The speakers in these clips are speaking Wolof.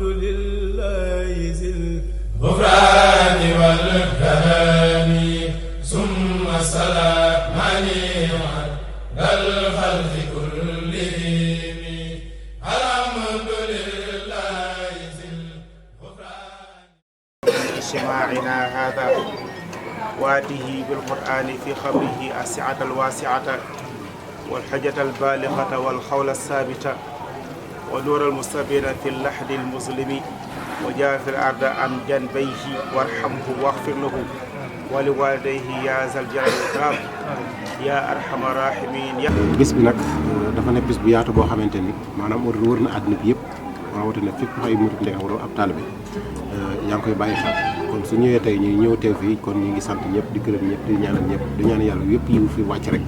الحمد لله ذي الغفران والكرم ثم السلام على الخلق كلهم الحمد لله ذي الغفران. اجتماعنا هذا واته بالقرآن في خبره السعة الواسعة والحجة البالغة والخول الثابت ونور المستبين في اللحد المظلم وجاء في الأرض عن جنبيه وارحمه واغفر له ولوالديه يا ذا الجلال والإكرام يا أرحم الراحمين. bis bi nag dafa nekk bis bu yaatu boo xamante ni maanaam wër na àdduna bi yëpp rawatina fépp ay murit ndek wala ab taalibe yaa ngi koy bàyyi xel kon su ñëwee tey ñu ñëw teew fii kon ñu ngi sant ñëpp di gërëm ñëpp di ñaanal ñëpp di ñaan yàlla yëpp yiw fi wàcc rek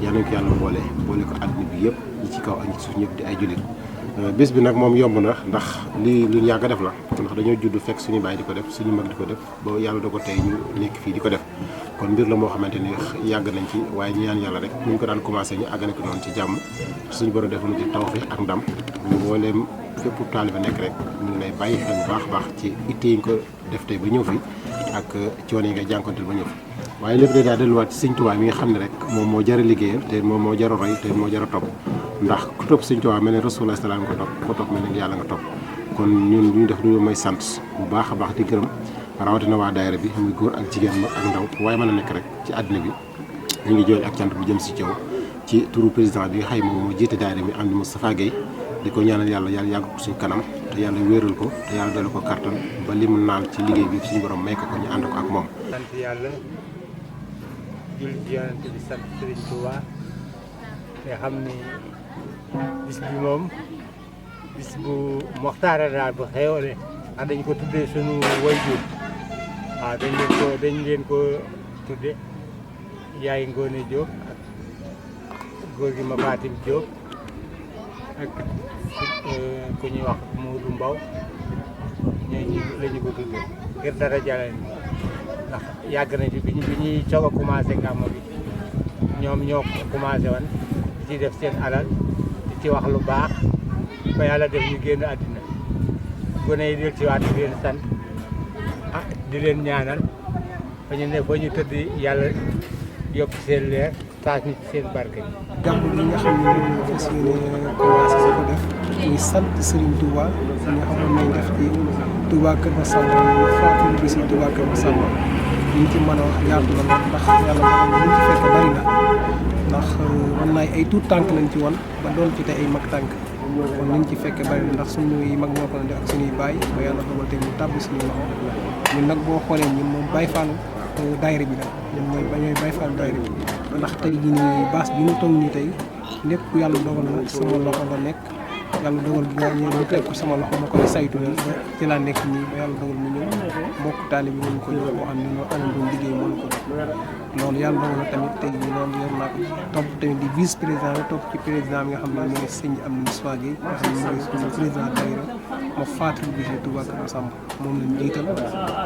yal nañu ko yàlla boole ko àdduna bi yëpp ñi ci kaw ak ñi ci suuf ñëpp di ay jullit. bis bi nag moom yomb na ndax lii lu ñu yàgg a def la ndax dañoo judd fekk suñu baay di ko def suñu mag di ko def ba yàlla da ko tey ñu nekk fii di ko def kon mbir la moo xamante ni yàgg nañ ci waaye ñu ñaan yàlla rek ñu ko daan commencé ñu àggane ko noonu ci jàmm suñu borom def na ci tawfiix ak ndam ñu mbooleem fépp taalibe nekk rek ñu ngi lay bàyyi xel bu baax a baax ci itte yi nga ko def tey ba ñëw fi ak coono yi nga jànkonteel ba ñëw fi waaye lépp day daal delluwaat ci Sëñ Tuubaa mi nga xam ne rek moom moo jar a liggéeyal te moom moo jar a roy te moo jar a topp ndax ku topp Sëñ Tuubaa mel ne Rasulullah salaam nga topp ko topp mel ne yàlla nga topp kon ñun ñu def lu may sant bu baax a baax di gërëm rawatina waa daayira bi muy góor ak jigéen mag ak ndaw waaye mën a nekk rek ci àddina bi ñu ngi jooy ak cant bu jëm si Thiaw ci turu président bi nga xay moom moo jiite daayira bi am di Moustapha Guèye di ko ñaanal yàlla yàgg ko suñu kanam te yàlla wéeral ko te yàlla dolli ko kartan ba li mu naal ci liggéey bi suñu borom may ko ñu ànd ko ak moom. sant yàlla julli ci yonent bi sant Sëriñ Tuubaa te xam ni bis bi moom bis bu moxtaara daal bu xewle ndax dañ ko tuddee sunu waajur waaw dañ leen ko tudde yaay Ngoone Diop ak góor gi ma Fatim Diop ak ku ñuy wax Modou Mbaw ñooñu la ñu ko tuddee ngir dara jàllale ndax yàgg na ci bi ñuy soog a commencé gàmmu bi ñoom ñoo commencé woon di ci def seen alal di ci wax lu baax ba yàlla def ñu génn àddina gone yi del ci waat di leen sant di leen ñaanal ba ñu tëdd yàlla yokk seen leer taas ñu ci seen barke yi. gàmmu bi nga xam ne moom fas yéene commencé sa ko def muy sant Serigne Touba nga xamoon nañ def ci Touba Kër Massamba ñu fàttali bi si Touba Kër Massamba li ñu ci mën a wax yaatu na ndax yàlla moom li ñu ci fekk bari na ndax mën naa ay tuut tànk lañ ci won ba doon ci tey ay mag tànk kon liñ ci fekkee bari na ndax suñuy mag ñoo ko doon def ak suñuy baay ba yàlla dogal tey mu tàbbi suñuy loxo ñun nag boo xoolee ñun moom Baye Fall daayira bi la ñun ñooy Baye Fall daayira bi ndax tey jii nii baas bi ñu toog nii tey lépp yàlla dogal na sama loxo la nekk yàlla dogal bi nga ñëw ñu teg ko sama loxo ma koy saytu nii ba ci laa nekk nii ba yàlla dogal mu ñëw mbokk taali bi ñu ko jox boo xam ne ñoo àndoon liggéey moo ko jox loolu yàlla dogal na tamit tey jii loolu yor naa ko topp tamit di vice président bi topp ci président bi nga xam ne mooy sëñ am na Moustapha Guèye nga xam ne mooy suñu président daayira ma fàttali bi ci Touba Kër Massamba moom lañ jiital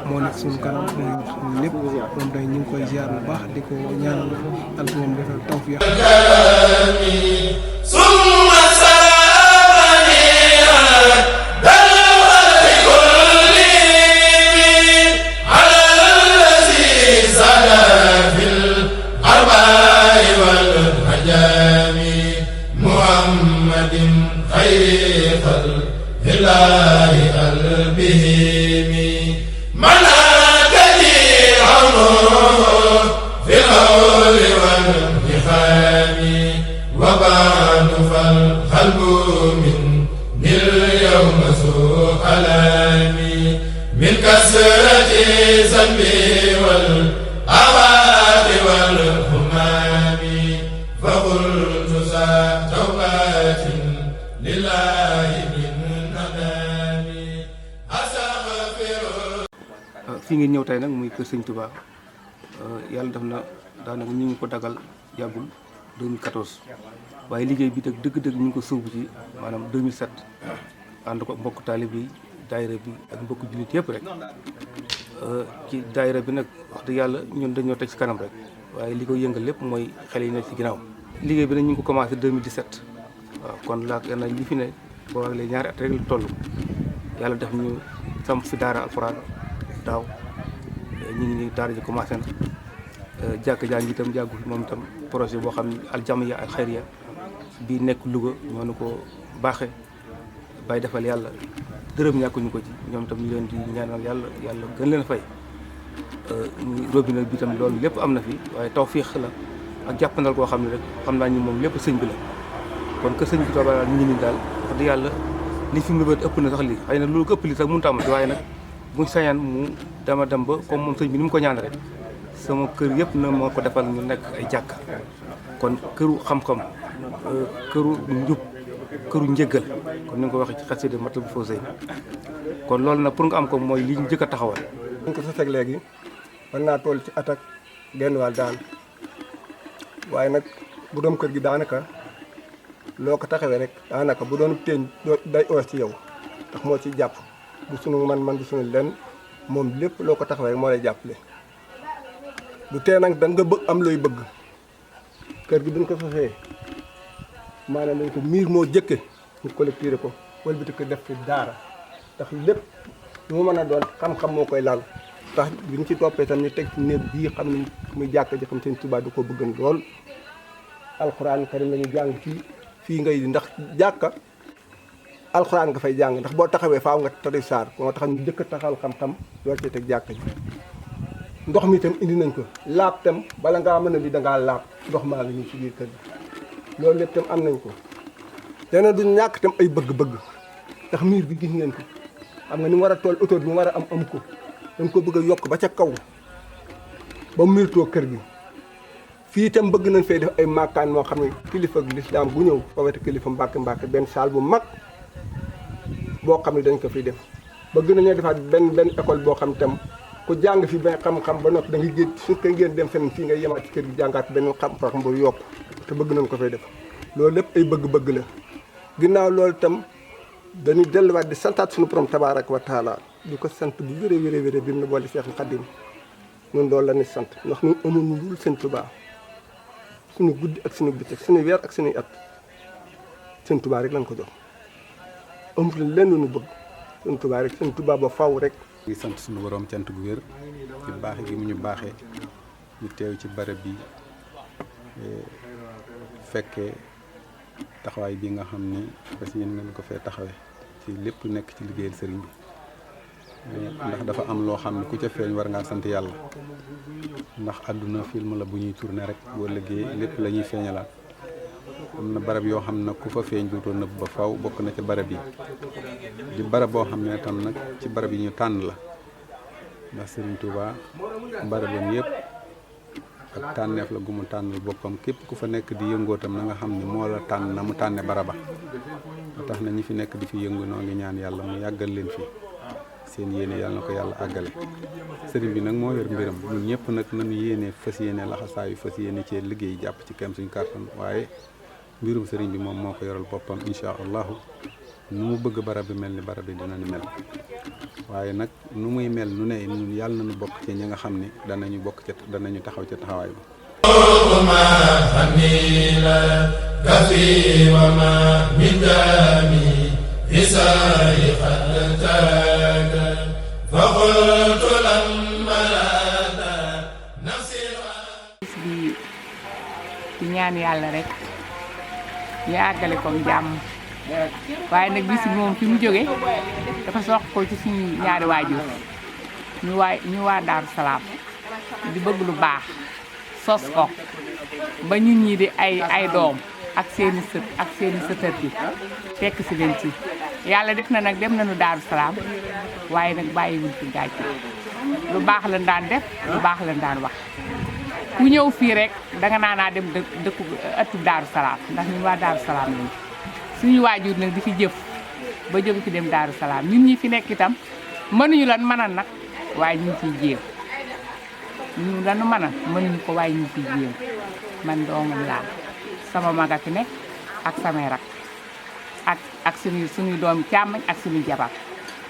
moo nekk suñu kanam mooy wax lépp moom day ñu ngi koy ziar bu baax di ko ñaanal tant moom defal tawfiq من كسرة ذنبي والأواد والهمام فقلت ذا توبة لله من ندامي أستغفر. fii ngeen ñëw tey nag muy kër Sëñ Touba yàlla def na daanaka ñu ngi ko dagal yàggul 2014 waaye liggéey bi dëgg-dëgg ñu ngi ko sóobu ci maanaam 2007 ànd ko mbokk taalib yi daayira bi ak mbokk jullit yëpp rek ci daayira bi nag wax dëgg yàlla ñun dañoo teg ci kanam rek waaye li ko yëngal lépp mooy xel yi nekk ci ginnaaw liggéey bi nag ñu ngi ko commencé 2017 waaw kon laa na li fi ne boo ak léegi ñaari at rek la toll yàlla def ñu samp fi daara alxuraan daaw ñu ngi nii daara ji commencé na jàkk jaa ngi itam jàggu fi moom itam projet boo xam ne aljamiya al xayriya bii nekk Louga ñoo nu ko baaxee bay defal yàlla dërëm ñàkkuñu ko ci ñoom itam ñu leen di ñaanal yàlla gën leen fay robinet bi itam loolu lépp am na fi waaye tawfiix la ak jàppandal koo xam ne rek xam naa ni moom lépp sëñ bi la kon que sëñ bi Tuubaa daal ñu ngi nii daal wax dëgg yàlla li fi mu ëpp na sax lii xëy na loolu ko ëpp li sax mënut a amati waaye nag buñ sañaan mu dama dem ba comme moom sëñ bi ni mu ko ñaan rek sama kër yëpp na moo ko defal ñu nekk ay jàkka kon këru xam-xam këru njub këru njëggal kon ni nga ko waxee ci xasida Matlabul Fawzayni kon loolu nag pour nga am ko mooy li ñu njëkk a taxawal. ñu ko soseg léegi mën naa toll ci at ak genn wàll daan waaye nag bu doom kër gi daanaka loo ko taxawee rek daanaka bu doon teeñ day oos ci yow ndax moo ciy jàpp du sunu man du sunu lenn moom lépp loo ko taxawee rek moo lay jàppale. du tee nag da nga bëgg am looy bëgg kër gi duñ ko sosee maanaam dañ ko miir moo jëkke ñu collecté ko wëlbati ko def fi daara ndax lépp lu mu mën a doon xam-xam moo koy laal tax bi ñu ci toppee tam ñu teg ci néeg bii xam ne muy jàkk ji xam seen Tuubaa du ko bëggan lool alxuraan karim la ñu jàng fii ngay di ndax jàkka alxuraan nga fay jàng ndax boo taxawee faaw nga tari saar moo tax ñu jëkk a taxal xam-xam loolu ci teg jàkka ji ndox mi itam indi nañ ko laab tam bala ngaa mën a li dangaa laab ndox maa ngi nii ci biir kër gi loolu lépp tam am nañ ko dana du ñàkk tam ay bëgg-bëgg ndax miir bi gis ngeen ko xam nga ni mu war a tool autour bi mu war a am ko dañ ko bëgg a yokk ba ca kaw ba mu miirtoo kër gi fii itam bëgg nañ fay def ay màkkaan moo xam ne kilifa lislaam bu ñëw fa wete kilifa mbàkke benn salle bu mag boo xam ne dañ ko fiy def bëgg nañoo defaat benn école boo xam tam ku jàng fi benn xam-xam ba noppi da ngay génn su ko ngeen dem fenn fii ngay yemaat ci kër gi jàngaat benn xam-xam bu yokk te bëgg nañ ko fay def loolu lépp ay bëgg-bëgg la ginnaaw loolu itam dañuy delluwaat di santaat suñu borom tabaaraka wa taala di ko sant bu wéré bi mu ne boole Seexul Xadiim ñun loolu la ñuy sant ndax ñun amuñu lu dul Sëñ Tuubaa suñu guddi ak suñu bëccëg suñu weer ak suñuy at Sëñ Tuubaa rek lañ ko jox amul lenn lu ñu bëgg Sëñ Tuubaa rek Sëñ Tuubaa ba faw rek. ngi sant suñu borom cant gu wér ci baaxe gi mu ñu baaxee ñu teew ci barab bi fekkee taxawaay bi nga xam ni fas yéene nañ ko fee taxawee ci lépp nekk ci liggéeyal sëriñ bi ndax dafa am loo xam ne ku ca feeñ war ngaa sant yàlla ndax àdduna film la bu ñuy tourné rek boo liggéey lépp la ñuy feeñalaat am na barab yoo xam ne ku fa feeñ dootoo nëbb ba faw bokk na ca barab yi di barab boo xam ne tam nag ci barab yi ñu tànn la ndax Serigne Touba barabam yëpp ak tànneef la gu mu tànnal boppam képp ku fa nekk di yëngoo tam na nga xam ne moo la tànn na mu tànne baraba tax na ñi fi nekk di fi yëngu noo ngi ñaan yàlla mu yàggal leen fi seen yéene yàlla na ko yàlla àggale sëriñ bi nag moo yor mbiram ñun ñëpp nag nañu yéene fas yéene laxasaayu fas yéene cee liggéey jàpp ci kem suñu kàttan waaye mbirum sëriñ bi moom moo ko yoral boppam incha allahu nu mu bëgg barab bi mel ni barab bi dina ni mel waaye nag nu muy mel nu ne ñun yàlla nañu bokk ci ñi nga xam ne danañu bokk ca danañu taxaw ca taxawaay bi bis bi di ñaan yàlla rek ñu àggale ko jàmm waaye nag bis bi moom fi mu jóge dafa sox ko ci suñu ñaari waajur ñu waa Daaru Salaam di bëgg lu baax sos ko ba ñun ñi di ay doom ak seeni sët ak seeni sëtër bi fekk si leen ci yàlla def na nag dem nañu Daaru Salaam waaye nag bàyyiwuñ fi gàcce lu baax lañ daan def lu baax lañ daan wax ku ñëw fii rek danga naanaa dem dëkku ëttu Daaru Salaam ndax ñun waa Daaru Salaam lañ suñu waajur nag di fi jëf ba jóge fi dem Daaru Salaam ñun ñi fi nekk itam mënuñu lan mënal nag waaye ñu ngi ciy jéem ñu lanu mënal mënuñu ko waaye ñu ngi ciy jéem man doomam laa sama maga fi nekk ak samay rak ak suñuy doomi càmmañ ak suñuy jabar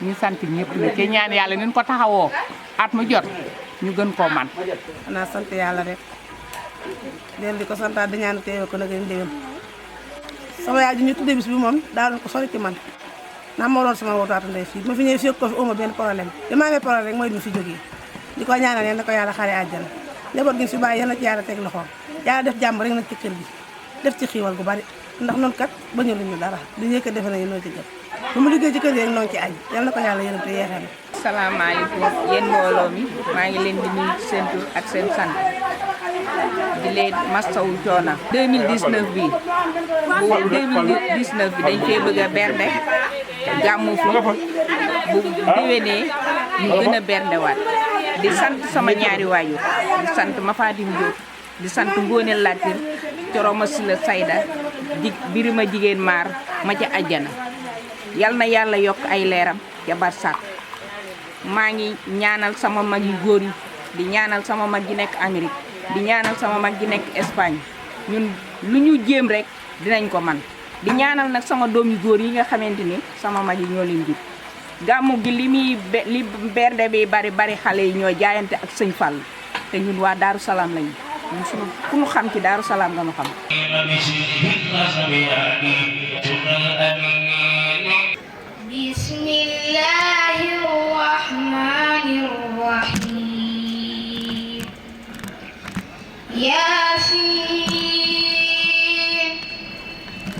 ñu sant ñëpp ne ci ñaan yàlla nin ko taxawoo at mu jot ñu gën koo man xanaa sant yàlla rek leen di ko santaat di ñaan teewe ko nag leen déwén sama yaay ji ñu tuddee bis bi moom daal ko sori ci man ndax moo doon sama wootaatu ndey fii ma fi ñëwee fekk ko fi uma benn problème li ma amee problème rek mooy bi fi jógee di ko ñaanal yal na ko yàlla xare àjjana njaboot gi fi bàyyi yal na ci yàlla teg loxoom yàlla def jàmm rek nag ci kër gi def ci xiiwal gu bari ndax noonu kat bañu luñu dara li ñëkk defe nañu noo ci gën lu mu liggéey ci kër gi rek noo ci añ yal na ko yàlla yërëm te yeexal salaamaaleykum yéen mbooloo mi maa ngi leen di nuyu seen tur ak seen sant di leen mastawu coono 2019 bi bu 2019 bi dañ koy bëgg a bernde gàmmu fi bu déwénee ñu gën a berndewaat di sant sama ñaari waajur di sant Mafatim Diop di sant Ngóone Latir Coroma Sila Sayda Birima Jigéen Maar ma ca àjjana yal na yàlla yokk ay leeram ca barsàq maa ngi ñaanal sama mag yu góor yi di ñaanal sama mag ji nekk Amérique di ñaanal sama mag ji nekk Espagne ñun lu ñu jéem rek dinañ ko man di ñaanal nag sama doom yu góor yi nga xamante ni sama mag yi ñoo leen jur gàmmu gi li bernde bi bari xale yi ñoo jaayante ak sëñ Fall te ñun waa Daaru Salaam lañu ñun suñu ku ñu xam ci Daaru Salaam nga ñu xam bismillahir rahmanir rahim yasin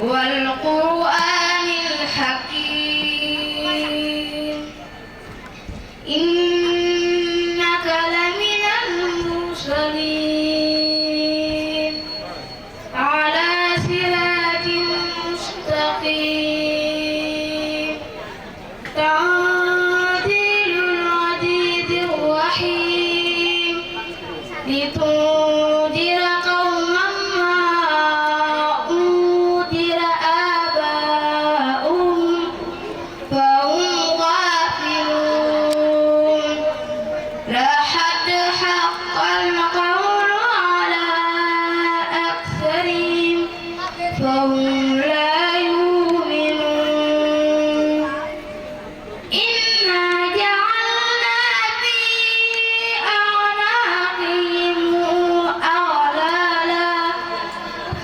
wal qur'anil hakim innaka laminal mursalin ala siratin mustaqim tanzilul azizir rahim litundira qauman ma undira aba'uhum fahum ghafilun laqad haqqal qawlu ala aktharihim fahum la yu'minun inna ja'alna fi a'naqihim aghlala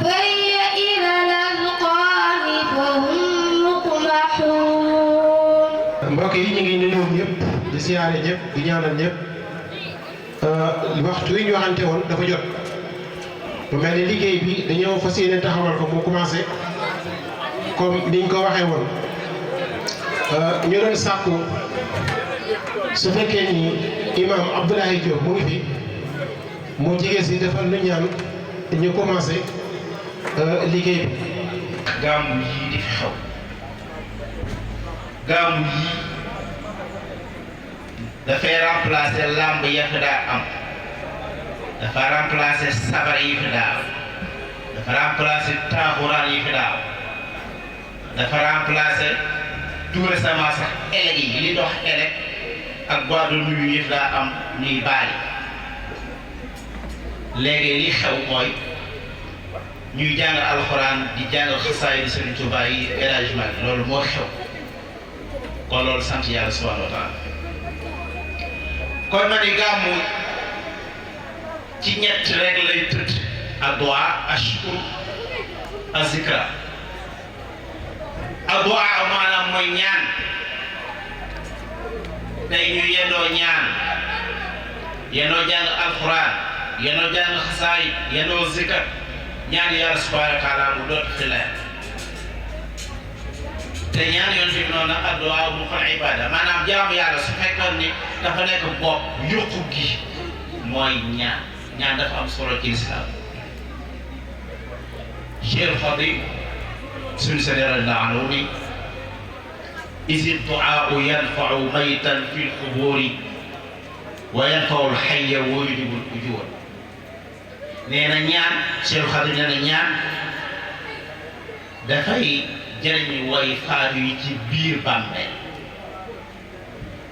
fahiya ila al-azqani fahum muqmahun. mbokk yi ñu ngi nuyu ñëpp di siyaare ñëpp di ñaanal ñëpp waxtu wi ñu waxante woon dafa jot mu mel ni liggéey bi dañoo fas yéene taxawal ko mu commencé comme niñ ko waxee woon ñu doon sàkku su fekkee ni imam Abdoulaye Diop mu ngi fi mu jigéen si defal lu ñaan ñu commencé liggéey bi. gàmmu yii di fi xew gàmmu yii dafay remplacer làmb ya fi daa am dafa remplacer sabar yi fi daa am dafa remplacer taaxuraan yi fi daa am dafa remplacer tout récemment sax élec yi li dox élec ak boîte de nuit yi fi daa am ñuy baali léegi li xew mooy ñuy jàngal alxuraan di jàngal xasaay di Sëriñ Tuubaa yi élagement loolu moo xew kon loolu sant yàlla subhanahu wa taala kon ma ni gàmmu ci ñett rek lay tëdd addu'a ashkur azikra addu'a maanaam mooy ñaan tey ñu yendoo ñaan yendoo jàng alxuraan yendoo jàng xasaay yendoo zikar ñaan yàlla subhanahu wa taala mu dootu fi leer te ñaan yoon fi noonu nag addu'a mu xol ibada maanaam jaamu yàlla su fekkoon ni dafa nekk bopp yokku gi mooy ñaan ñaan dafa am solo ci lislaam Cheikh Xadim suñu sénéral la anhu ni isi du'aa yanfa'u maytan fi l-quburi wa yanfa'u l-hayya wa yujibu l-ujur nee na ñaan Cheikh Xadim nee na ñaan dafay jëriñ way faatu yi ci biir bàmmeel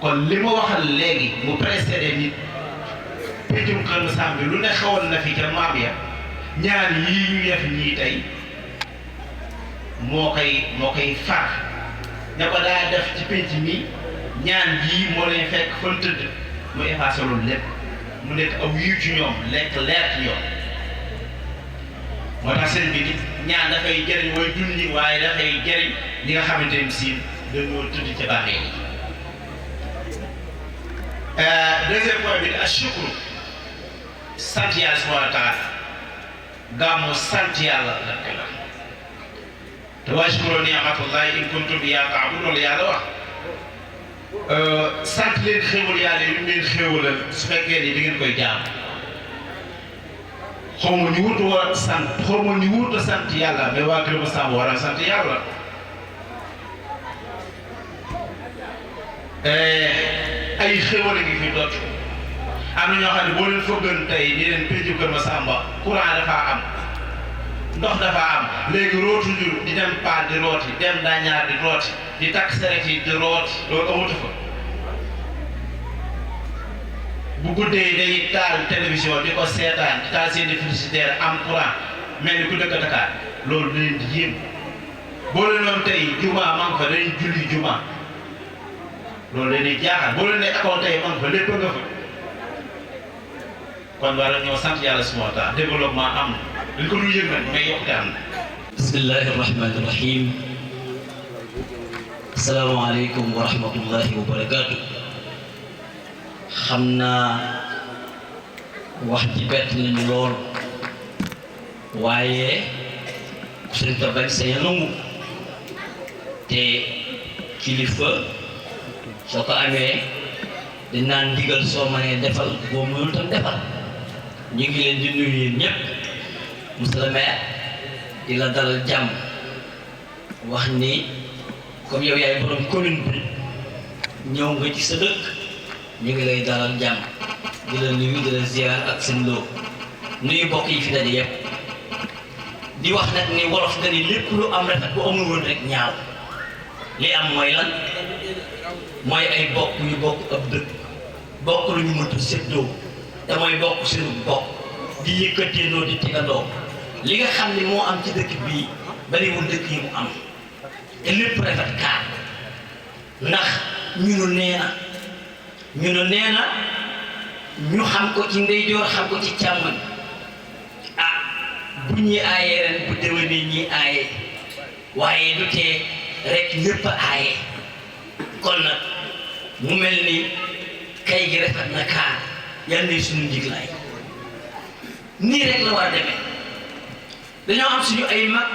kon li ma waxal léegi mu précédé nit péjum Kër Masar bi lu ne xewoon na fi ca maam ya ñaan yii ñu def ñii tey moo koy far ne ko daa def ci pénc mi ñaan yii moo leen fekk fan tëdd mu effacé loolu lépp mu nekk aw yiw ci ñoom lekk leer ci ñoom moo tax sëriñ bi nit ñaan dafay jëriñ way dund ñi waaye dafay jëriñ ñi nga xamante ni si dañoo tëdd ca bàmmeel yi. Deuxième point bi ashukru sant yàlla subhanahu wa taala gàmmu sant yàlla la koy wax te washkuru ni'matallahi in kuntum iyyahu ta'budun loolu yàlla wax sant leen xéwal yàlla yu leen xéwalal su fekkee ni da ngeen koy jaam xaw ma ñu wut war sant xaw ma ñu wut a sant yàlla mais waa Kër Masamba war a sant yàlla. ay xéwal a ngi fi dootu am na ñoo xam ne boo leen fëggan tey di leen péncu Kër Masamba courant dafa am ndox dafa am léegi rootuñu di dem paan di rooti dem dañaar di rooti di takk saret yi di rooti loolu amatu fa bu guddee dañuy taal télévision di ko seetaan di taal seen frigidaire am courant mel ni ku dëkk Dakar loolu da leen di yéem boo leen noonu tey juma man fa dañuy julli juma loolu dañuy jaaxal boo leen ne école tey man fa lépp nga fa kon war ñoo sant yàlla subhanahu wa taala développement am na dañ ko dul yëg nag mais yokkute am na. bismillahi rahmani rahim. asalaamaaleykum wa rahmatullahi wa barakaatu. xam naa wax ji bett nañu lool waaye suñ ko bañ sañ a nangu te kilifa soo ko amee di naan ndigal soo mënee defal boo mënul tam defal. ñu ngi leen di nuyu yéen ñëpp monsieur le maire di la dalal jàmm wax ni comme yow yaay borom commune bi ñëw nga ci sa dëkk ñu ngi lay dalal jàmm di la nuyu di la ziar ak seen loo nuyu bokk yi fi daje yëpp di wax nag ni wolof nga ni lépp lu am rafet bu amul woon rek ñaaw li am mooy lan mooy ay bokk yu bokk ab dëkk bokk lu ñu mënta séddoo te mooy bokk suñu bokk di yëkkateendoo di tegandoo li nga xam ni moo am ci dëkk bii bariwul dëkk yi mu am te lépp rafet kaar ndax ñu nee na ñu xam ko ci ndeyjoor xam ko ci càmmoñ ah bu ñuy aayee ren bu déwénee ñuy aaye waaye du tee rek lépp aaye kon nag mu mel ni kay gi rafet na kaar yal na suñu njiglaay nii rek la war a demee dañoo am suñu ay mag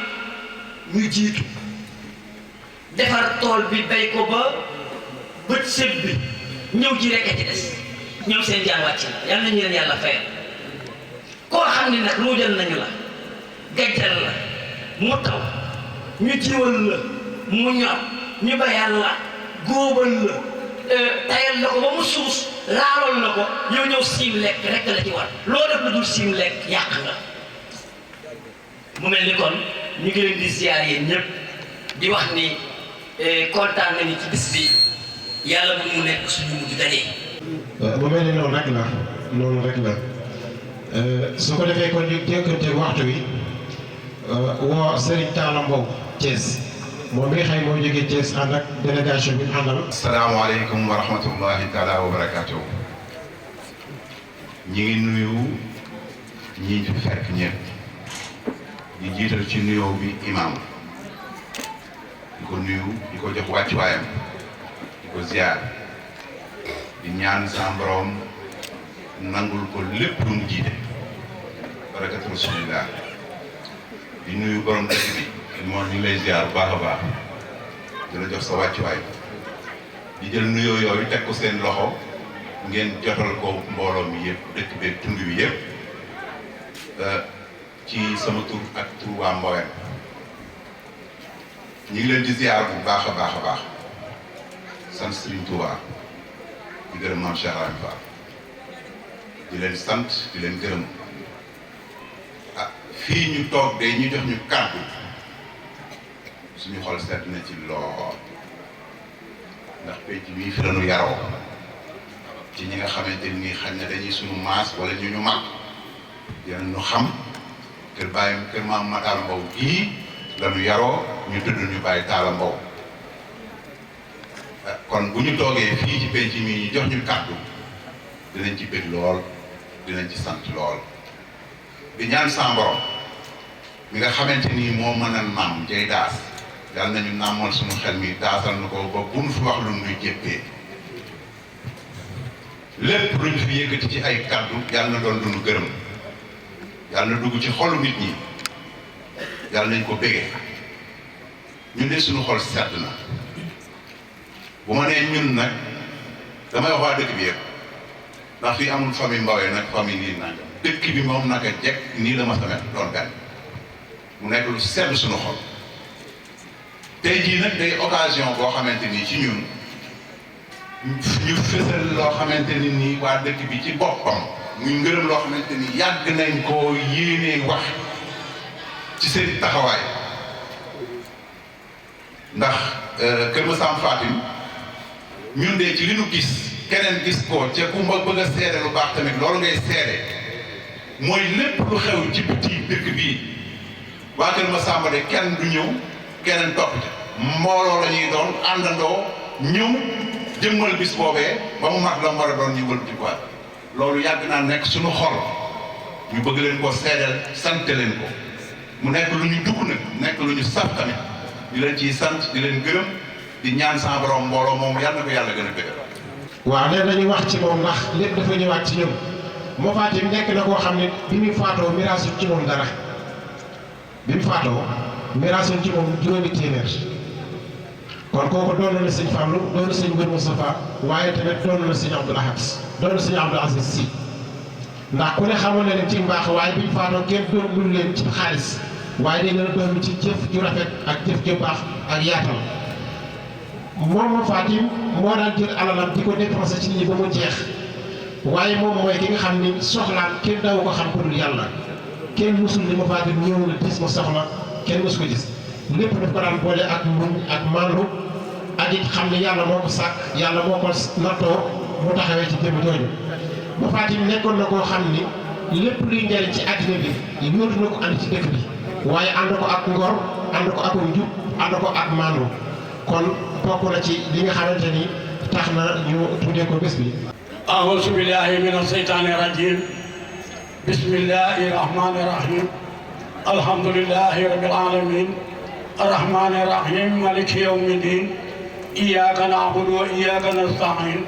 ñu jiitu defar tool bi bay ko ba bët sëb bi ñëw ji rek a ci des ñoom seen jaan wàcc na yal nañu leen yàlla fayal koo xam ne nag ruujal nañu la gajjal la mu taw ñu jiwal la mu ñor ñu bayal la góobal la tayal la ko ba mu suus laaloon na ko ñëw siim lekk rek la ci war loo def lu dul siim lekk yàq nga mu mel ni kon ñu ngi leen di ziar yéen ñëpp di wax ni kontaan nañu ci bis bi yàlla bu mu nekk suñu mujj daje. mu mel ni noonu rek la su ko defee kon ñu jékkante waxtu wi woo Serigne Talla Mbow Thiès moom mi nga xam ne moo jógee Thiès ànd ak délégation bi mu àndal. asalaamaaleykum wa rahmatullahi taala wa barakaatuhu. ñi ngi nuyu ñi fi fekk ñëpp di jiital ci nuyoo bi imam di ko nuyu di ko jox wàccuwaayam di ko ziar di ñaan sa borom nangul ko lépp lu mu jiite barakatu rasulillah di nuyu borom dëkk bi moom ñu ngi lay ziar bu baax a baax di la jox sa wàccuwaay di jël nuyoo yooyu teg ko seen loxo ngeen jotal ko mbooloo mi yëpp dëkk beeg tund bi yëpp ci sama tur ak tur waa Mbowen ñu ngi leen di ziar bu baax a baax a baax sant Serigne Touba di gërëm Mame Cheikh Rahim Fall di leen sant di leen gërëm ah fii ñu toog de ñu jox ñu kàddu suñu xol sedd na ci lool ndax penc bii fi lañu yaroo ci ñi nga xamante ni xañ na dañuy suñu maas wala ñu mag dinañ ñu xam kër Baye kër Maam Matar Mbow gii lañu yaroo ñu tudd ñu Baye Talla Mbow kon bu ñu toogee fii ci penc mi ñu jox ñu kàddu dinañ ci bëgg lool dinañ ci sant lool di ñaan sa borom mi nga xamante ni moo mën a maam jay daas yàlla nañu nàmmal suñu xel mi taasal na ko ba bu nu fi wax lu nuy jéppee lépp luñ fi yëkkati ci ay kaddu yàlla na doon lu nu gërëm yàlla na dugg ci xolu nit ñi yàlla nañ ko bége ñun de suñu xol sedd na bu ma nee ñun nag damay wax waa dëkk bi yëpp ndax fii amul famille Mbawee nag famille nii nangam dëkk bi moom naka jekk nii la ma sa mel doon benn mu nekk lu sedd suñu xol tey jii nag day occasion boo xamante ni ci ñun ñu fësal loo xamante ni nii waa dëkk bi ci boppam muy ngërëm loo xamante ni yàgg nañ koo yéenee wax ci seen taxawaay ndax Kër Masam Fatim ñun de ci li nu gis keneen gis ko ca ku ma bëgg a seede lu baax tamit loolu ngay seede mooy lépp lu xew ci biti dëkk bii waa Kër Masamba de kenn du ñëw keneen topp ca mbooloo la ñuy doon àndandoo ñëw jëmmal bis boobee ba mu mat la mu war a doon ñu wëlbati ko loolu yàgg naa nekk suñu xol ñu bëgg leen ko seedeel sant leen ko mu nekk lu ñu dugg nag nekk lu ñu saf tamit di leen ciy sant di leen gërëm di ñaan sa borom mbooloo moom yàlla na ko yàlla gën a dëgër. waaw nee nañu wax ci moom ndax lépp dafa ñëwaat ci ñun moo Fatim nekk na koo xam ne bi mu faatoo miraasul ci moom dara bi mu faatoo miraasul ci moom juróomi téeméer kon kooku doon na sëñ Fallou doon na sëñ Mbir Moustapha waaye tamit doon na sëñ Abdoul Ahad doon na sëñ Abdoul Aziz Sy ndax ku ne xamoon na leen ci mbaax waaye bi mu faatoo kenn doon lu leen ci xaalis waaye dañ leen doon ci jëf ju rafet ak jëf ju baax ak yaatal moom Fatim moo daan jël alalam di ko dépensé ci nit ñi ba mu jeex waaye moom mooy ki nga xam ni soxlaam kenn daw ko xam pour yàlla kenn musul ni ma Fatim ñëw na dis ma soxla kenn musu ko gis lépp daf ko daan boole ak muñ ak maandu ak it xam ne yàlla moo ko sàkk yàlla moo ko nattoo mu taxawee ci jëmm jooju ma Fatim nekkoon na koo xam ni lépp luy njariñ ci àddina bi yóotu na ko ànd ci dëkk bi waaye ànd ko ak ngor ànd ko ak njub ànd ko ak maandu kon bokk na ci li nga xamante ni tax na ñu tuddee ko bés bi. أعوذ بالله من الشيطان الرجيم بسم الله الرحمن الرحيم الحمد لله رب العالمين الرحمن الرحيم مالك يوم الدين إياك نعبد وإياك نستعين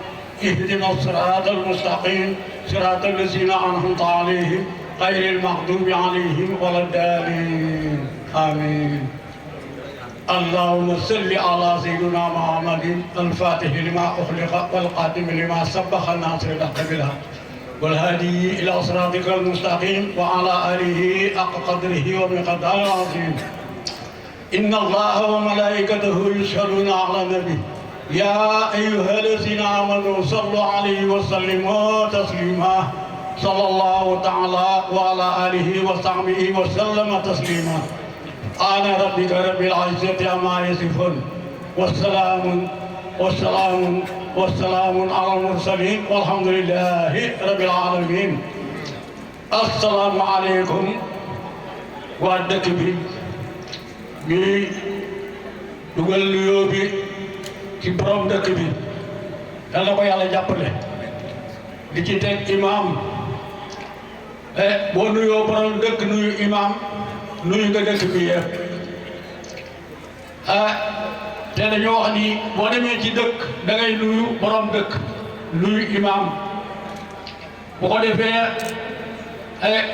اهدنا الصراط المستقيم صراط الذين أنعمت عليهم غير المغضوب عليهم ولا الضالين آمين اللهم صل على سيدنا محمد الفاتح لما أخلق والقادم لما سبق الناصر الحق بالحق والهادي إلى صراطك المستقيم وعلى آله حق قدره ومقداره العظيم إن الله وملائكته يشهدون على النبي يا أيها الذين آمنوا صلوا عليه وسلموا تسليما صلى الله تعالى وعلى آله وصحبه وسلم تسليما أنا ربك رب العزة عما يصفون والسلام على المرسلين والحمد لله رب العالمين السلام عليكم وعدك bi dugal nuyoo bi ci borom dëkk bi yal na ko yàlla jàppale di ci teg imam boo nuyoo borom dëkk nuyu imam nuyu nga dëkk bi yëpp te dañoo wax ni boo demee ci dëkk da ngay nuyu borom dëkk nuyu imam bu ko defee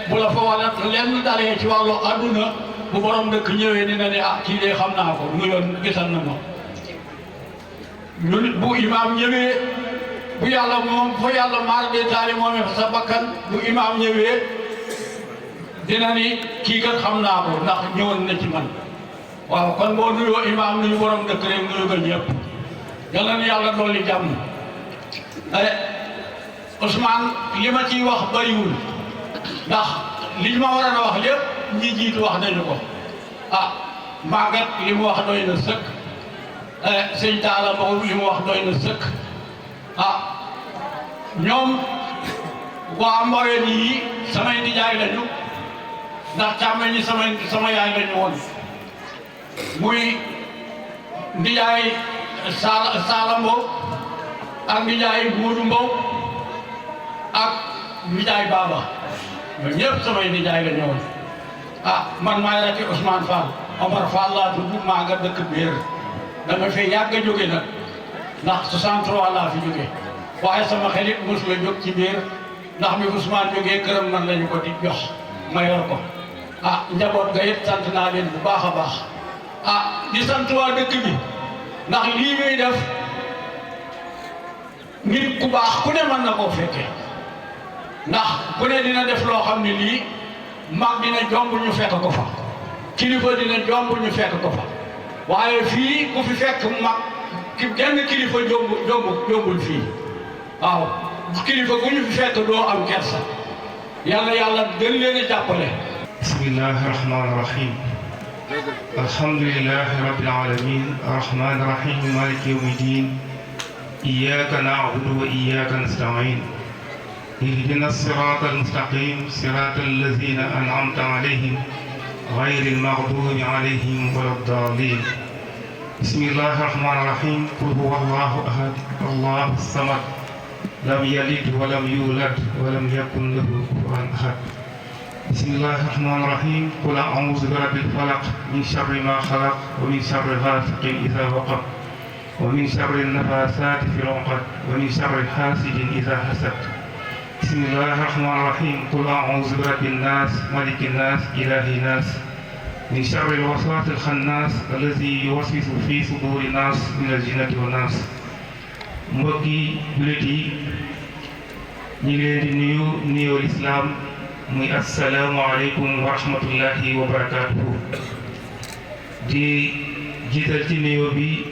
bu la fa wala lenn dalee ci wàllu àdduna bu borom dëkk ñëwee dina ne ah kii de xam naa ko nuyoon gisal na ma ñun bu imam ñëwee bu yàlla moom fa yàlla maar de taali moomee fa sa bakkan bu imam ñëwee dina ni kii kat xam naa ko ndax ñëwoon na ci man waaw kon boo nuyoo imam nuyu borom dëkk rek nuyu ko ñëpp yàlla na yàlla dolli jàmm Ousmane li ma ciy wax bariwul ndax li ma waroon a wax lépp ñi jiitu wax nañu ko ah Maguette li mu wax doy na sëkk sëñ Talla Mbow li mu wax doy na sëkk ah ñoom waa Mboyeen yi samay nijaay lañu ndax càmmeñ ñi sama yaay lañu woon muy nijaay Sala Mbow ak nijaay Moodu Mbow ak nijaay Baba ñoom ñëpp samay nijaay lañu woon ah man maay rakki Ousmane Fall Omar Fall laa tudd maa nga dëkk biir dama fi yàgg a jóge nag ndax 63 laa fi jóge waaye sama xel it mos la jóg ci biir ndax mi Ousmane jógee këram man lañu ko di jox ma yor ko njaboot ga it sant naa leen bu baax a baax di sant waa dëkk bi ndax lii muy def nit ku baax ku ne mën na koo fekkee ndax ku ne dina def loo xam ne lii mag dina jomb ñu fekk ko fa kilifa dina jomb ñu fekk ko fa waaye fii ku fi fekk mag genn kilifa jombul fii waaw kilifa ku ñu fi fekk doo am kersa yàlla gën leen a jàppale. bismillahi rahmaani rahim alhamdulillahi rabbil alamin arrahmaani rahim maliki yawmi din iyyaka na'budu wa iyyaka nasta'in اهدنا الصراط المستقيم صراط الذين أنعمت عليهم غير المغضوب عليهم ولا الضالين بسم الله الرحمن الرحيم قل هو الله أحد الله الصمد لم يلد ولم يولد ولم يكن له كفوا أحد بسم الله الرحمن الرحيم قل أعوذ برب الفلق من شر ما خلق ومن شر غاسق إذا وقب ومن شر النفاثات في العقد ومن شر حاسد إذا حسد بسم الله الرحمن الرحيم قل أعوذ برب الناس ملك الناس إله الناس من شر الوسواس الخناس الذي يوسوس في صدور الناس من الجنة والناس mbokki jullit yi ñu ngi leen di nuyoo lislaam muy assalaamu aleykum wa rahmatullahi wa barakaatuhu di jiital ci nuyoo bi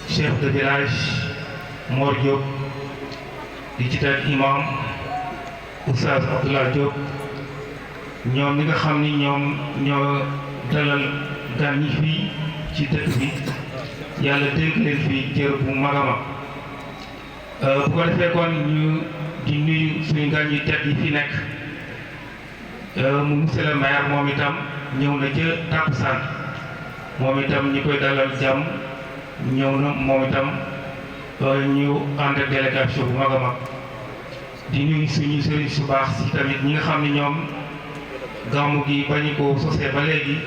chef de village Mor Diop di jiital imam Oustaz Abdoulaye Diop ñoom ñi nga xam ni ñoom ñoo dalal gan ñi fii ci dëkk bi yàlla dénk leen fii cër bu mag a mag bu ko defee kon ñu di nuyu suñu gan ñi tedd yi fi nekk mu monsieur le maire moom itam ñëw na ca takkusaan moom itam ñi koy dalal jàmm ñëw na moom itam ñu ànd ak délégation bu mag a mag di nuyu suñu sëriñ su baax si tamit ñi nga xam ne ñoom gàmmu gi bañu ko sosee ba léegi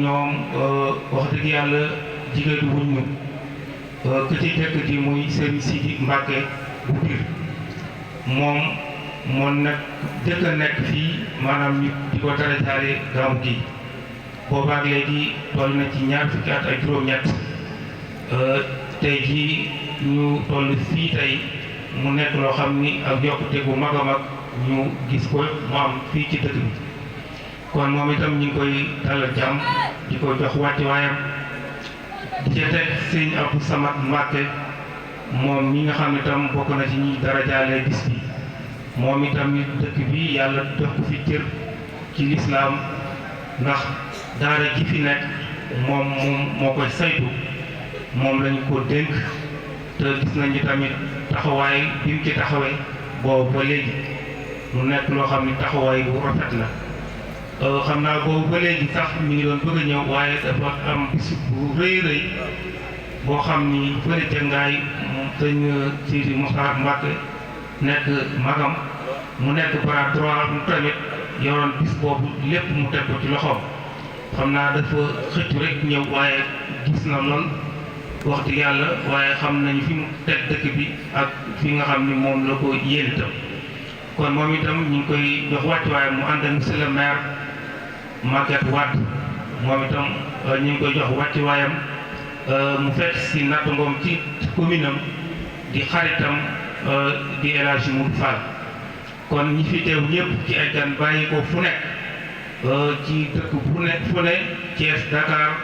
ñoom wax dëgg yàlla jigéen wuñ ñu ku ci jëkk di muy sëriñ Sidi Mbàkke bu Pire moom moo nag jëkk a nekk fii maanaam ñu di ko dara jaare gàmmu gi boobaak léegi toll na ci ñaar fukki at ak juróom-ñett tey jii ñu toll fii tey mu nekk loo xam ni ak yokkute bu mag a mag ñu gis ko mu am fii ci dëkk bi kon moom itam ñu ngi koy dalal jàmm di ko jox wàcci waayam di ca teg sëñ Abdou Samad Mbàkke moom ñi nga xam ne itam bokk na ci ñi dara jaale bis bi moom itam dëkk bi yàlla def ko fi cër ci lislaam ndax daara ji fi nekk moom moo koy saytu moom lañu ko dénk te gis nañu tamit taxawaay bi mu ci taxawee boobu ba léegi mu nekk loo xam ni taxawaay bu rafet la xam naa boobu ba léegi sax mi ngi doon bëgg a ñëw waaye dafa am bis bu rëy rëy boo xam ni fële ca ngaay sëñ Sidi Moxtaar Mbàkke nekk magam mu nekk bras droit mu tamit yoroon bis boobu lépp mu teg ko ci loxoom xam naa dafa xëccu rek ñëw waaye gis na lool wax dëgg yàlla waaye xam nañu fi mu teg dëkk bi ak fi nga xam ni moom la ko yéen itam kon moom itam ñu ngi koy jox wàccuwaay mu ànd ak monsieur le maire Maguette Wade moom itam ñu ngi koy jox wàccuwaayam mu fekk si natt ngoom ci commune am di xaritam di El Hadji Modou Fall kon ñi fi teew ñëpp ci ay gan bàyyi ko fu nekk ci dëkk fu ne Thiès Dakar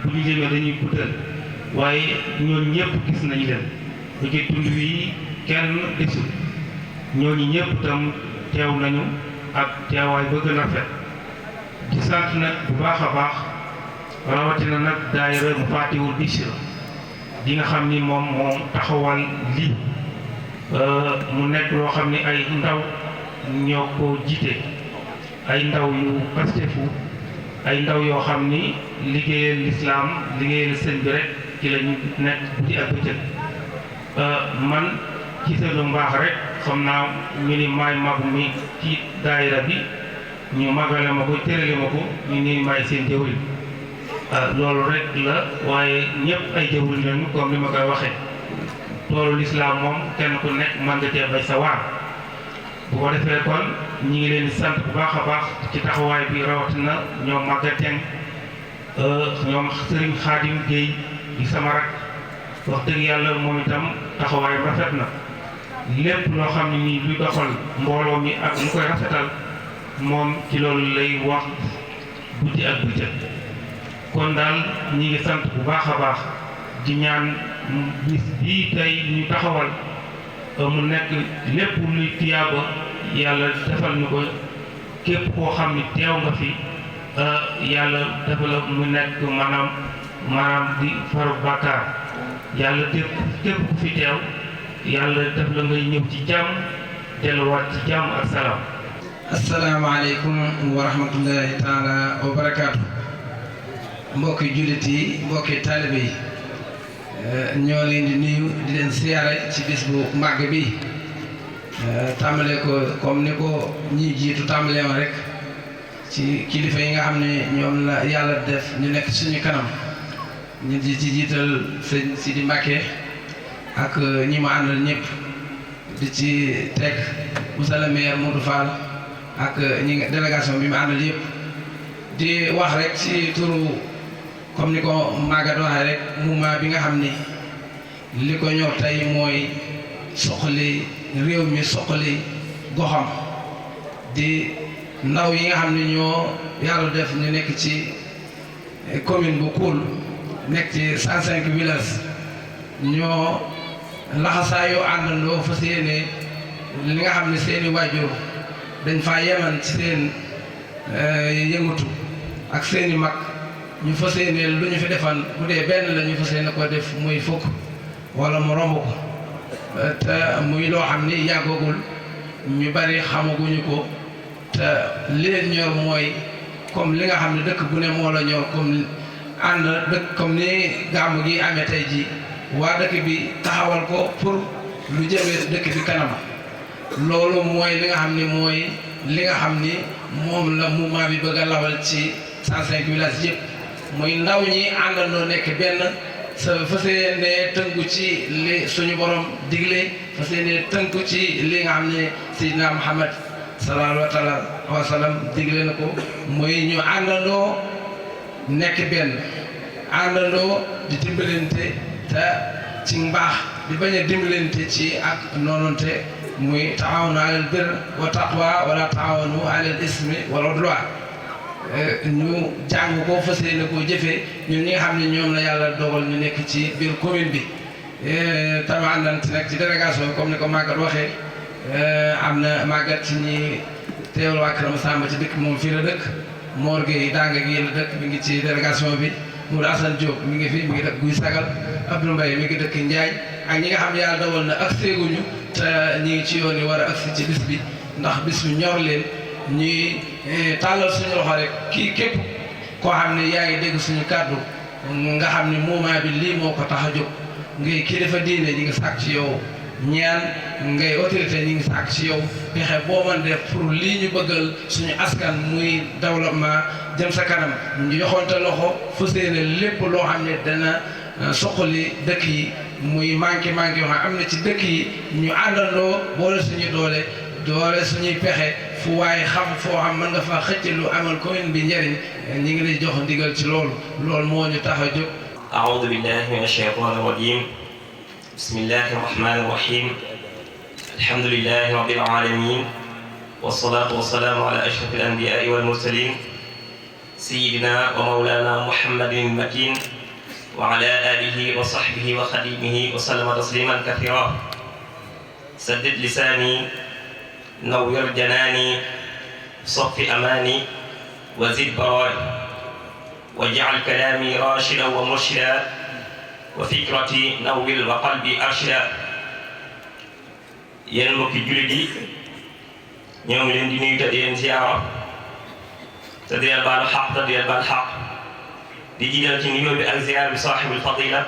bu ñu jëmee dañuy guddal waaye ñooñu ñëpp gis nañu leen bu ci tund wi kenn desul ñooñu ñëpp itam teew nañu ak teewaay ba gën a rafet di sant nag bu baax a baax rawatina nag daayira mu Fatihul Bichri di nga xam ni moom taxawal lii mu nekk loo xam ni ay ndaw ñoo ko jiite ay ndaw yu pastefu ay ndaw yoo xam ni liggéeyal lislaam liggéeyal sëñ bi rek ci la ñu nekk guddi ak bëccëg man ci seen mbaax rek xam naa ñu ni maay magu mi ci daayira bi ñu magale ma ko tërale ma ko ñu ni may seen jëwriñ loolu rek la waaye ñëpp ay jëwriñ lañu comme ni ma koy waxee toolu lislaam moom kenn ku nekk mën nga cee bay sa waar bu ko defee kon ñi ngi leen di sant bu baax a baax ci taxawaay bi rawatina ñoom Maguette ñoom Serigne Khadim Gueye di sama rak wax dëgg yàlla moom itam taxawaayam rafet na lépp loo xam ne nii luy doxal mbooloo mi ak lu koy rafetal moom ci loolu lay wax guddi ak bëccëg kon daal ñi ngi sant bu baax a baax di ñaan bis bii tey ñu taxawal mu nekk lépp luy tiyaaba yàlla defal ñu ko képp koo xam ni teew nga fi yàlla defal mu nekk maanaam di faru bàkkaar yàlla képp ku fi teew yàlla def la ngay ñëw ci jàmm delluwaat ci jàmm ak salaam. asalaamaaleykum wa rahmatullahi taala wa barakaatu. mbokki jullit yi mbokki taalibe yi ñoo leen di nuyu di leen siyaare ci bis bu màgg bi tàmbale ko comme ni ko ñi jiitu tàmbale woon rek ci kilifa yi nga xam ne ñoom la yàlla def ñu nekk suñu kanam ñu di ci jiital sëñ Sidi Mbacke ak ñi ma àndal ñëpp di ci teg monsieur le maire Modou Fall ak ñi délégation bi ma àndal yëpp di wax rek ci turu comme ni ko Maguette waxee rek mouvement bi nga xam ni li ko ñor tey mooy soxali réew mi soxali goxam di ndaw yi nga xam ne ñoo yàlla def ñu nekk ci commune bu Koul nekk ci 105 villages ñoo laxasaayoo àndandoo fas yéene li nga xam ne seeni waajur dañ faa yeman ci seen yëngatu ak seeni mag ñu fas yéene lu ñu fi defan bu dee benn la ñu fas yéene ko def muy fukk wala mu romb ko te muy loo xam ni yàggoogul ñu bari xamaguñu ko te li leen ñor mooy comme li nga xam ne dëkk bu ne moo la ñor comme ànd dëkk comme ni gàmmu gi amee tey ji waa dëkk bi taxawal ko pour lu jëmee dëkk bi kanam loolu mooy li nga xam ni mooy li nga xam ni moom la mouvement bi bëgg a lawal ci 105 villages yëpp muy ndaw ñi àndandoo nekk benn sa fas yéene tënku ci li suñu borom digle fas yéene tënku ci li nga xam ne Seydina Muhammad sallallahu alayhi wa sallam digle na ko muy ñu àndandoo nekk benn àndandoo di dimbalante te ci mbaax di bañ a dimbalante ci ak noonante muy taawanu alal birr wa taqwa wala taawanu alal ismi wal udwan ñu jàng ko fas yéene koo jëfee ñun ñi nga xam ne ñoom la yàlla dogal ñu nekk ci biir commune bi tamit àndante nag ci délégation comme ni ko Maguette waxee am na Maguette ci ñi teewal waa Kër Masamba ci dëkk moom fii la dëkk Mor Gueye Danga gi la dëkk mi ngi ci délégation bi Moudou Assane Diop mi ngi fi mi ngi dëkk Guy Sagal Abdou Mbaye mi ngi dëkk Ndiaye ak ñi nga xam ne yàlla dogal na ak séeguñu te ñi ngi ci yoon yi war a agsi ci bis bi ndax bis bi ñor leen ñuy tàllal suñu loxo rek kii képp koo xam ne yaa ngi dégg suñu kàddu nga xam ne mouvement bi lii moo ko tax a jóg ngay kilifa diine ñi ngi sàkk ci yow ñaan ngay autorité ñi ngi sàkk ci yow pexe boo mën def pour lii ñu bëggal suñu askan muy développement jëm sa kanam ñu joxonte loxo fas yéene lépp loo xam ne dana soqali dëkk yi muy manqué yoo xam am na ci dëkk yi ñu àndandoo boole suñu doole suñuy pexe fu waaye xam foo xam mën nga fa xëcc lu amal commune bi njëriñ ñi ngi lay jox ndigal ci loolu moo ñu tax a jóg. أعوذ بالله من الشيطان الرجيم بسم الله الرحمن الرحيم الحمد لله رب العالمين والصلاة والسلام على أشرف الأنبياء والمرسلين سيدنا ومولانا محمد المكين وعلى آله وصحبه وخديمه وسلم تسليما كثيرا سدد لساني نور جناني صف أماني وزد برائي واجعل كلامي راشدا ومرشدا وفكرتي نور وقلبي أرشدا yéen mbokki jullit yi ñoo ngi leen di nuyu te di leen ziyaara te di leen baal xaq te di leen baal xaq di jiital ci nuyoo bi ak ziyaar bi saaxibul fadila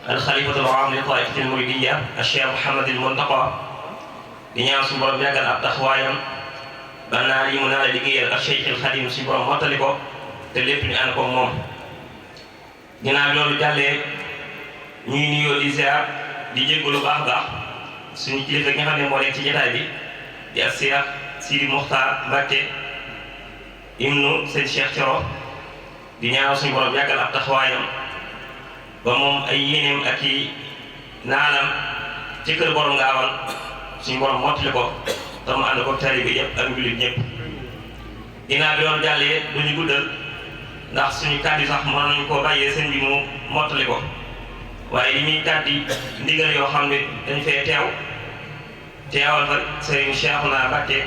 alxalifatu al-aam li taifati al-muridiyya al-cheikh Mouhamed al-Muntaqa di ñaan su borom yàggal ab taxawaayam ba naa yi mu naa la liggéeyal ak Cheikhul Khadim suñu borom mottali ko te lépp ñu ànd ko moom. ginnaaw bi loolu jàllee ñuy nuyoo di ziar di jéggalu baax a baax suñu kilifa gi nga xam ne moo nekk ci jotaay bi di ak Cheikh Sidi Mokhtar Mbacké ibnu sëñ Cheikh Thioro di ñaanal suñu borom yàggal ab taxawaayam ba moom ay yéeneem ak i naalam ci kër borom Gaawal suñu borom mottali ko te mu ànd ko taalibe yëpp ak jullit ñëpp. ginnaaw bi loolu jàllee duñu guddal ndax suñu kàddu sax mën nañu koo bàyyee sëñ bi mu mottali ko waaye li ñuy kàddi ndigal yoo xam ne dañ fee teewal fa sëriñ Cheikhouna Mbacké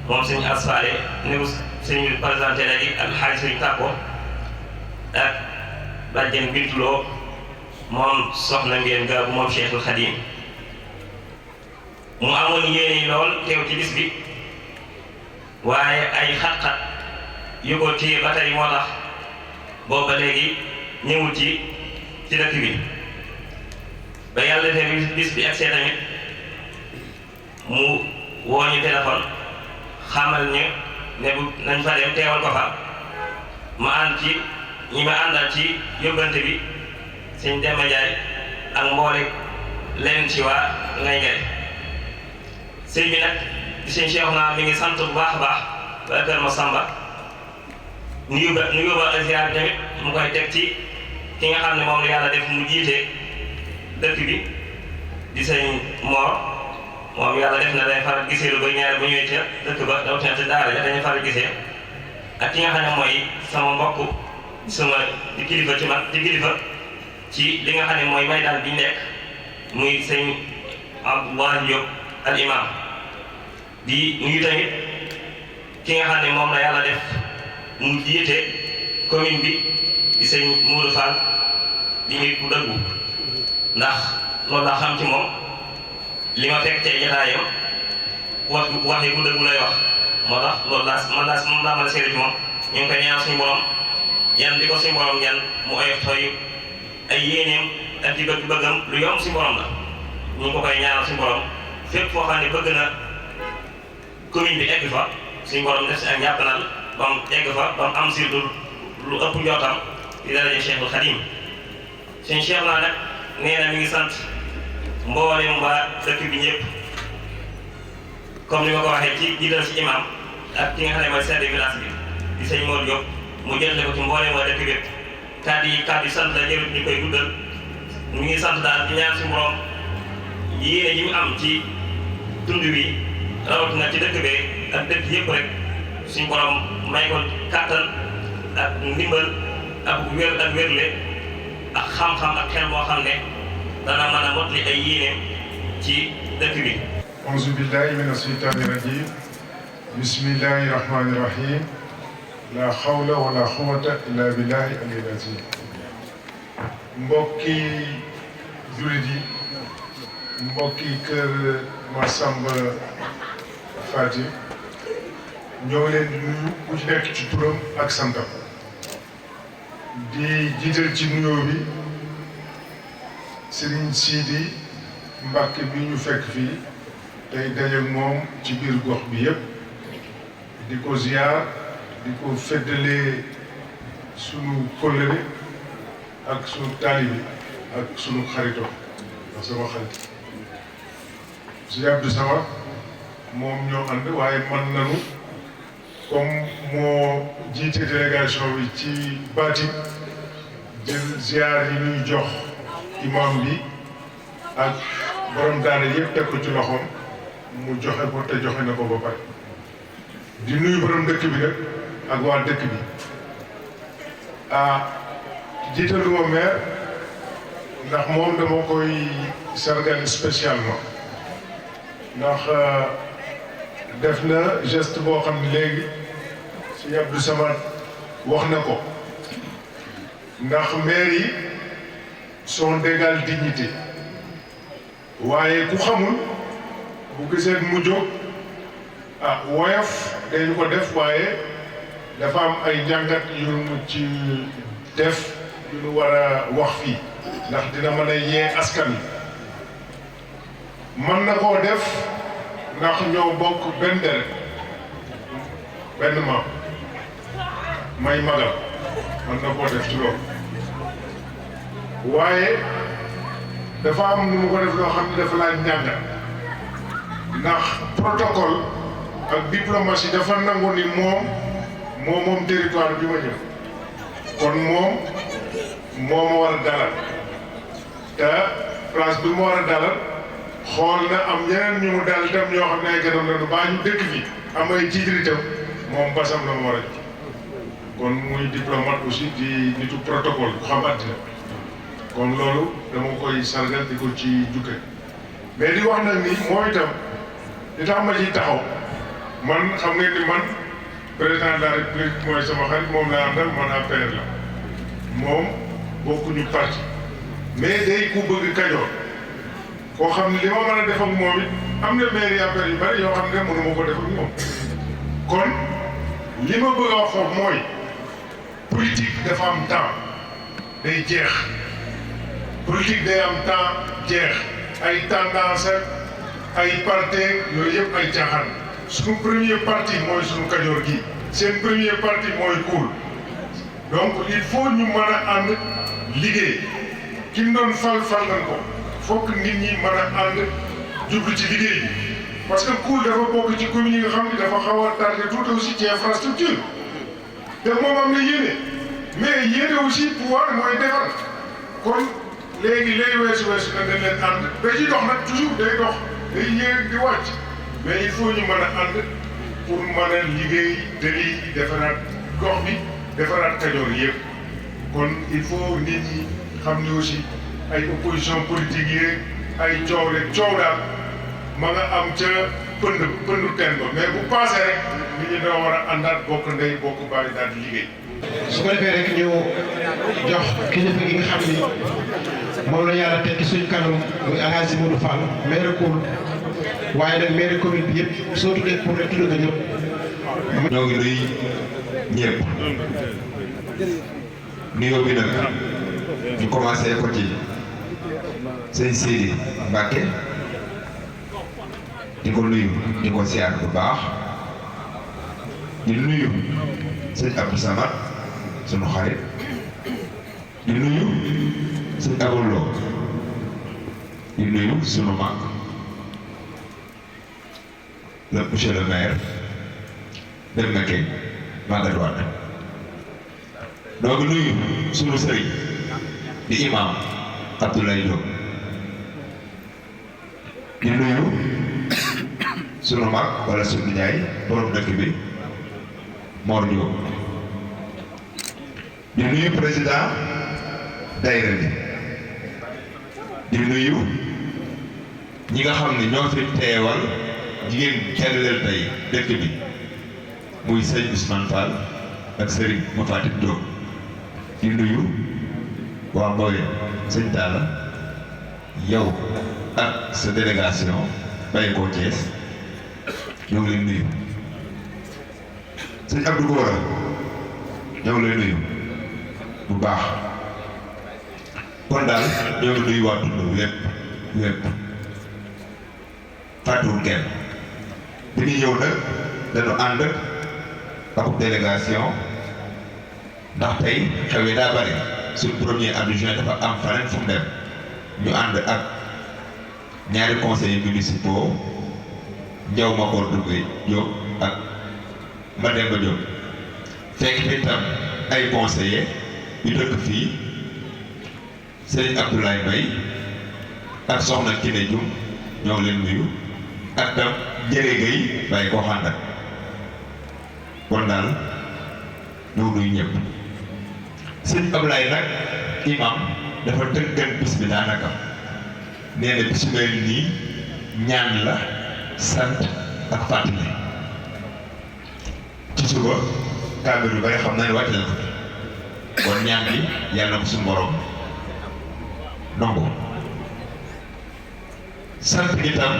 moom sëñ Asfaale ni ko sëñ bi présenté léegi ak xaalis sëñ Tàkko ak bàjjen Bintuloo moom soxna ngeen ga bu moom Cheikhul Khadim mu amoon yéene lool teew ci bis bi waaye ay xat-xat yu ko téye ba tey moo tax boobu ba léegi ñëwul ci dëkk bi ba yàlla defee bis bi ak see tamit mu woo ñu téléphone xamal ñu ne bu nañ fa dem teewal ko fa ma ànd ci ñi ma àndal ci yóbbante bi sëñ Demba Njaay ak mboole leen ci waa ngay ngay sëñ bi nag di sëñ Cheikhouna mi ngi sant bu baax a baax ba Kër Masamba nuyu ba ziar bi tamit mu koy teg ci ki nga xam ne moom la yàlla def mu jiite dëkk bi di sëñ Mor moom yàlla def na day faral gisee lu ba ñaari ba ñëwee ca dëkk ba rawatina ca daara ja dañuy faral gisee ak ki nga xam ne mooy sama mbokk di kilifa ci man di kilifa ci li nga xam ne mooy may daal bi nekk muy sëñ Abdoulaye Diop al imam di nuyu tamit ki nga xam ne moom la yàlla def mu jiite commune bi di sëñ Mourou Fall di nit ku dëggu ndax loolu laa xam ci moom li ma fekk tey jotaayam wax yi ku dëggu lay wax moo tax loolu moom laa mën a seede ci moom ñu ngi koy ñaan suñu borom yan di ko suñu borom yan mu oyof tooy ay yéeneem ak di bëgg-bëggam lu yomb suñu borom la ñu ngi ko koy ñaanal suñu borom fépp foo xam ne bëgg na commune bi egg fa suñu borom def si ak njàppanal ba mu egg fa ba mu am si lu ëpp njootam di daraje Cheikhul Khadim suñu Cheikh naa nag nee na mi ngi sant mboolem waa dëkk bi ñëpp comme ni ma ko waxee ci jiital si imam ak ki nga xam ne mooy chef de village bi di sëñ Mor Diop mu jëlee ko ci mboolem waa dëkk bépp kàddu yi sant la jërut ñu koy guddal ñu ngi sant daal di ñaan si borom yéene ji mu am ci tund wi rawatina ci dëkk bee ak dëkk yëpp rek suñu borom may ko kàttan ak ndimbal ak wérle ak xam-xam ak xel boo xam ne dana mën a motli ay yéeneem ci dëkk bi. auzu billahi mina shaytaani rajim bismillahi rahmani rahim la hawla wala quwwata illa billahi aliyil azim. mbokki jullit yi mbokki kër Massamba Faty ñoo leen di nuyu ku ci nekk ci turam ak santam di jiital ci nuyoo bi Serigne Sidi Mbacké bi ñu fekk fii tey daje moom ci biir gox bi yépp di ko ziar di ko feddalee sunu kóllëre ak sunu taalibe ak sunu xarito ak sama xarit si Abdou Samad moom ñoo ànd waaye man nanu comme moo jiite délégation bi ci baatin jël ziar yi ñuy jox imam bi ak borom daara yëpp teg ko ci loxoom mu joxe ko te joxe na ko ba pare di nuyu borom dëkk bi nag ak waa dëkk bi jiitaluma maire ndax moom dama koy sargal spécialement ndax def na geste boo xam ne léegi si Abdou Samad wax na ko ndax maire yi sont d'égale dignité waaye ku xamul bu gisee mu jóg woyof dañu ko def waaye dafa am ay njàngat yu mu ci def yu ñu war a wax fii ndax dina mën a yee askan wi mën na koo def ndax ñoo bokk benn deret benn maam may magam mën na koo def ci loolu waaye dafa am nu mu ko def loo xam ne dafa laaj njàngat ndax protocole ak diplomatie dafa nangu ni moom territoire bi ma ñëw kon moom moo ma war a dalal te place bi mu war a dalal xool na am ñeneen ñu mu dal itam ñoo xam ne ay gënoon nañu baa ñu dëkk fi am ay titre itam moom basam la mu war a ji kon muy diplomate aussi di nitu protocole bu xam àddina kon loolu dama koy sargal di ko ci jukke mais di wax nag ni moo itam li tax ma ciy taxaw man xam ngeen ni man président de la république mooy sama xarit moom laa àndal man APR la moom bokkuñu parti mais day ku bëgg Kajoor koo xam ne li ma mën a def ak moom it am na mairie APR yu bari yoo xam ne mënuma ko def ak moom kon li ma bëgg a wax foofu mooy politique dafa am temps day jeex politique day am temps jeex ay tendance ay parti yooyu yëpp ay caaxaan suñu premier parti mooy suñu Kajoor gi seen premier parti mooy Koul donc il faut ñu mën a ànd liggéey ki mu doon fal nañ ko fokk nit ñi mën a ànd jublu ci liggéey bi parce que Koul dafa bokk ci commune yi nga xam ne dafa xaw a tardé tuuti aussi ci infrastructure te moom am na yéene mais yéene aussi pouvoir mooy defar kon léegi lay weesu na dañ leen ànd da ci dox nag toujours day dox day yéeg di wàcc mais il faut ñu mën a ànd pour mën a liggéey te lii defaraat gox bi defaraat Kajoor yëpp kon il faut nit ñi xam ni aussi ay opposition politique yi ay coow daal ma nga am ca pëndu teen ba mais bu passé rek nit ñi doo war a àndaat bokk ndey bokk bàyyi daal di liggéey. su ko defee rek ñu jox kilifa gi nga xam ni moom la yàlla tekki suñu kanam muy El Hadj Modou Fall maire Koul waaye nag maire commune bi yëpp soo tuddee pour rek tudd nga ñëpp. ñoo ngi nuyu ñëpp nuyoo bi nag ñu commencé ko ci sëñ Sidi Mbacke di ko nuyu di ko siyaar bu baax di nuyu sëñ Abdou Samad sunu xarit di nuyu sëñ Abou Lo di nuyu sunu mag le monsieur le maire dem na kay Maguette Wade donc nuyu sunu sëriñ di imam Abdoulaye Diop di nuyu sunu mag wala sunu nijaay borom dëkk bi Mor Diop di nuyu président daayira bi di nuyu ñi nga xam ne ñoo fi teewal jigéen jagleel tey dëkk bi muy sëñ Ousmane Fall ak sëriñ Mafatit Diop di nuyu waa Mboye sëñ Talla yow ak sa délégation bàyyi ko Thiès ñoo ngi leen nuyu sëñ Abdou Gora ñoo ngi leen nuyu bu baax kon daal ñoo ngi nuyu waa tund wépp fàttuwul kenn bi ñu ñëw nag dañu ànd ak délégation ndax tey xew yi daa bari suñ premier adjoint dafa am faneen fu mu dem ñu ànd ak ñaari conseillers municipaux Ndiaw Makor Dugay Diop ak Mademba Diop fekk fi tam ay conseillers yu dëkk fii Serigne Abdoulaye Mbaye ak Soxna Kiné Dioum ñoo leen nuyu ak tam Jërë Gueye bàyyi koo xàndak kon daal ñoo nuyu ñëpp sëñ Ablaye nag imam dafa tënkan bis bi daanaka nee na bisu mel nii ñaan la sant ak fàttali ci suba kàmbir yu bari xam naa ne wàcc na ko kon ñaan bi yàlla na ko suñu borom nangu sant gi tam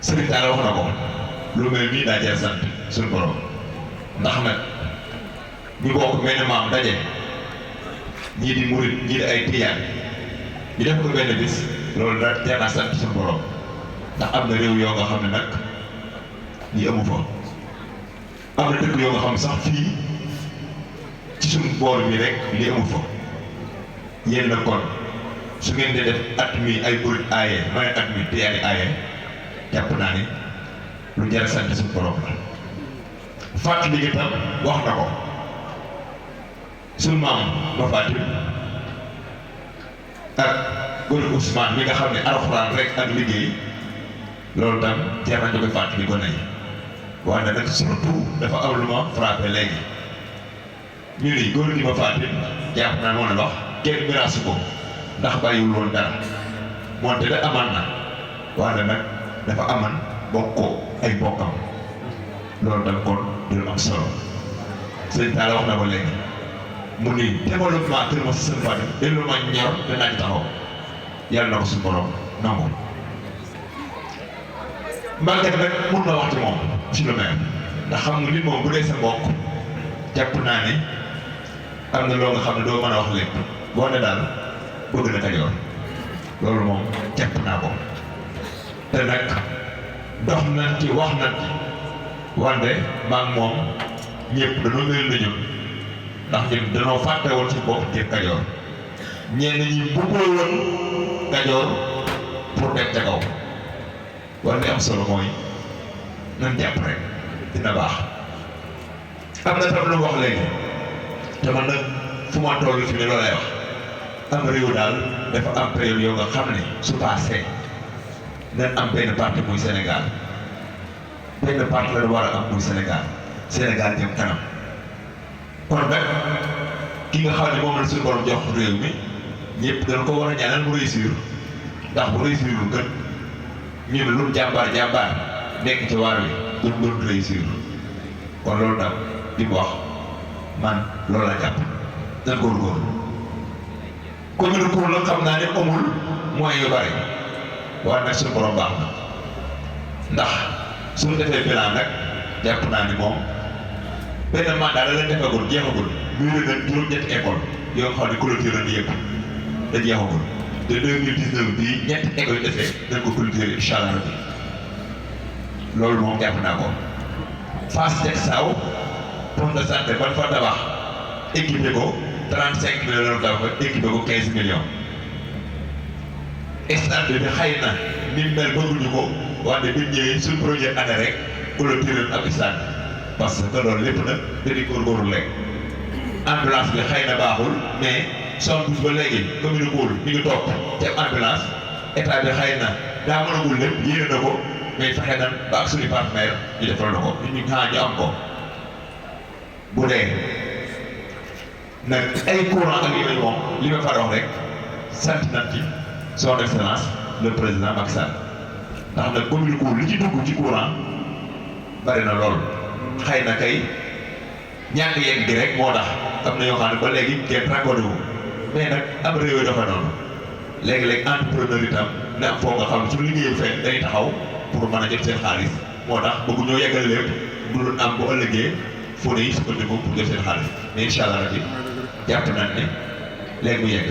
sëriñ Talla wax na ko lu mel nii daa jar sant suñu borom ndax nag ñu bokk mel ne maam daje ñii di murit ñii di ay tijaan ñu def ko benn bis loolu da jar naa sant suñu borom ndax am na réew yoo nga xam ne nag ñi amu fa am na dëkk yoo nga xam sax fii ci suñu boor bi rek li amul fa yéen na kon su ngeen di def at mi ay murit aaye may at mi tiyaani aaye jàpp naa ni lu jar sant suñu borom la fàttali gi tam wax na ko suñu maam ma fàttali ak góor Ousmane mi nga xam ne alxuraan rek ak liggéey loolu tam jar nañu koy fàttali ko nay waaye nag surtout dafa am lu ma frappé léegi ñu ni góor gi ma fàttali jàpp naa moo ne wax kenn miraasu ko ndax bàyyiwul woon dara moonte da aman na waaye nag dafa aman bokk ko ay bokkam loolu tam kon du lu am solo sëñ Talla wax na ko léegi mu ni développement Kër Masar Sëñ Fadil dellu ma ñor danaa ci taxaw yàlla na ko suñu borom nangu Mbàkke nag mun na wax ci moom ci lu mel ndax xam nga nit moom bu dee sa mbokk jàpp naa ne am na loo nga xam ne doo mën a wax lépp boo ne daal bëgg na Kajoor loolu moom jàpp naa ko te nag dox nañ ci wax nañ ci wante maa ngi moom ñëpp dañoo mel na ñun ndax ñun dañoo fàtte woon ci bopp ngir Kajoor ñenn ñi bëggoo woon Kajoor pour dem ca kaw wante am solo mooy nan jàpp rek dina baax am na tam lu wax léegi te man nag fu ma toll fi ne loolu lay wax am réew daal dafa am période yoo nga xam ne su passé dañ am benn parti muy Sénégal benn parti la war a am muy Sénégal Sénégal jëm kanam kon nag ki nga xam ne moom la suñu borom jox réew mi ñëpp dañ ko war a ñaanal mu réussir ndax bu réussir lu gën ñun lu jàmbaar nekk ci waar wi duñ doon réussir kon loolu daal di ko wax man loolu la jàpp nan góorgóorlu commune Kour nag xam naa ne amul moyens yu bari waaye nag suñu borom baax na ndax suñu defee bilan nag jàpp naa ni moom benn mandat la leen defagul jeexagul muré na juróom-ñetti école yoo nga xam ne clôture na yëpp te jeexagul te 2019 bii ñetti école yu defee dañ ko clôture incha allah rabbi loolu moom jàpp naa ko Fass Teg Saaw poste de santé ban fa tabax équipé ko 35 millions la ko équipé ko 15 millions stade bi xëy na ni mel bëgguñu ko wante bi ñëwee suñ projet année rek clôture ab stade parce que loolu lépp nag dañuy góorgóorlu lekk ambulance bi xëy na baaxul mais 72 ba léegi commune Kour mi ngi toog te ambulance état bi xëy na daa mënagul lépp yéene na ko mais fexe nan ba ak suñu partenaire ñu defal na ko ñu ñu am ko bu dee nag ay courant ak yi moom li ma fa wax rek sant nañ ci son excellence le président Macky Sall ndax nag commune Kour li ci dugg ci courant bari na lool xëy na kay ñàkk yegg gi rek moo tax am na yoo xam ne ba léegi kenn raccordé wu mais nag am réew yi dafa noonu léegi-léegi entrepreneur itam ne am foo nga xam ne su liggéeyu fenn day taxaw pour mën a jot seen xaalis moo tax bëggu ñoo yeggal lépp du doon am bu ëllëgee foo yi sukkandiku pour jot seen xaalis mais incha allah rabi jàpp nañ ne léegi mu yegg.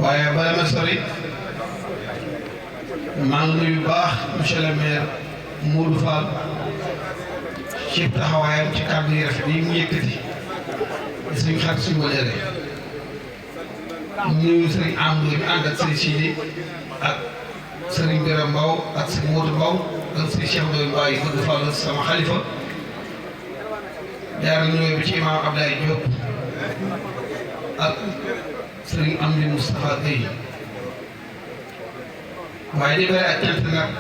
waaye bala ma sori maa ngi nuyu bu baax monsieur le maire Modou Fall ci taxawaayam ci kàddu yi rafet yi mu yëkkati suñu xarit suñu wëlëre nuyu sëriñ Amadou bi ànd ak sëriñ Sidi ak sëriñ Biram Mbaw ak sëriñ Modou Mbaw ak sëriñ Cheikh Ndoye Mbaw yi bëgg Fall sama xalifa jaar nuyoo bi ci imaam Abdoulaye Diop ak sëriñ Amdi Moustapha Gueye waaye di bëri ak cant nag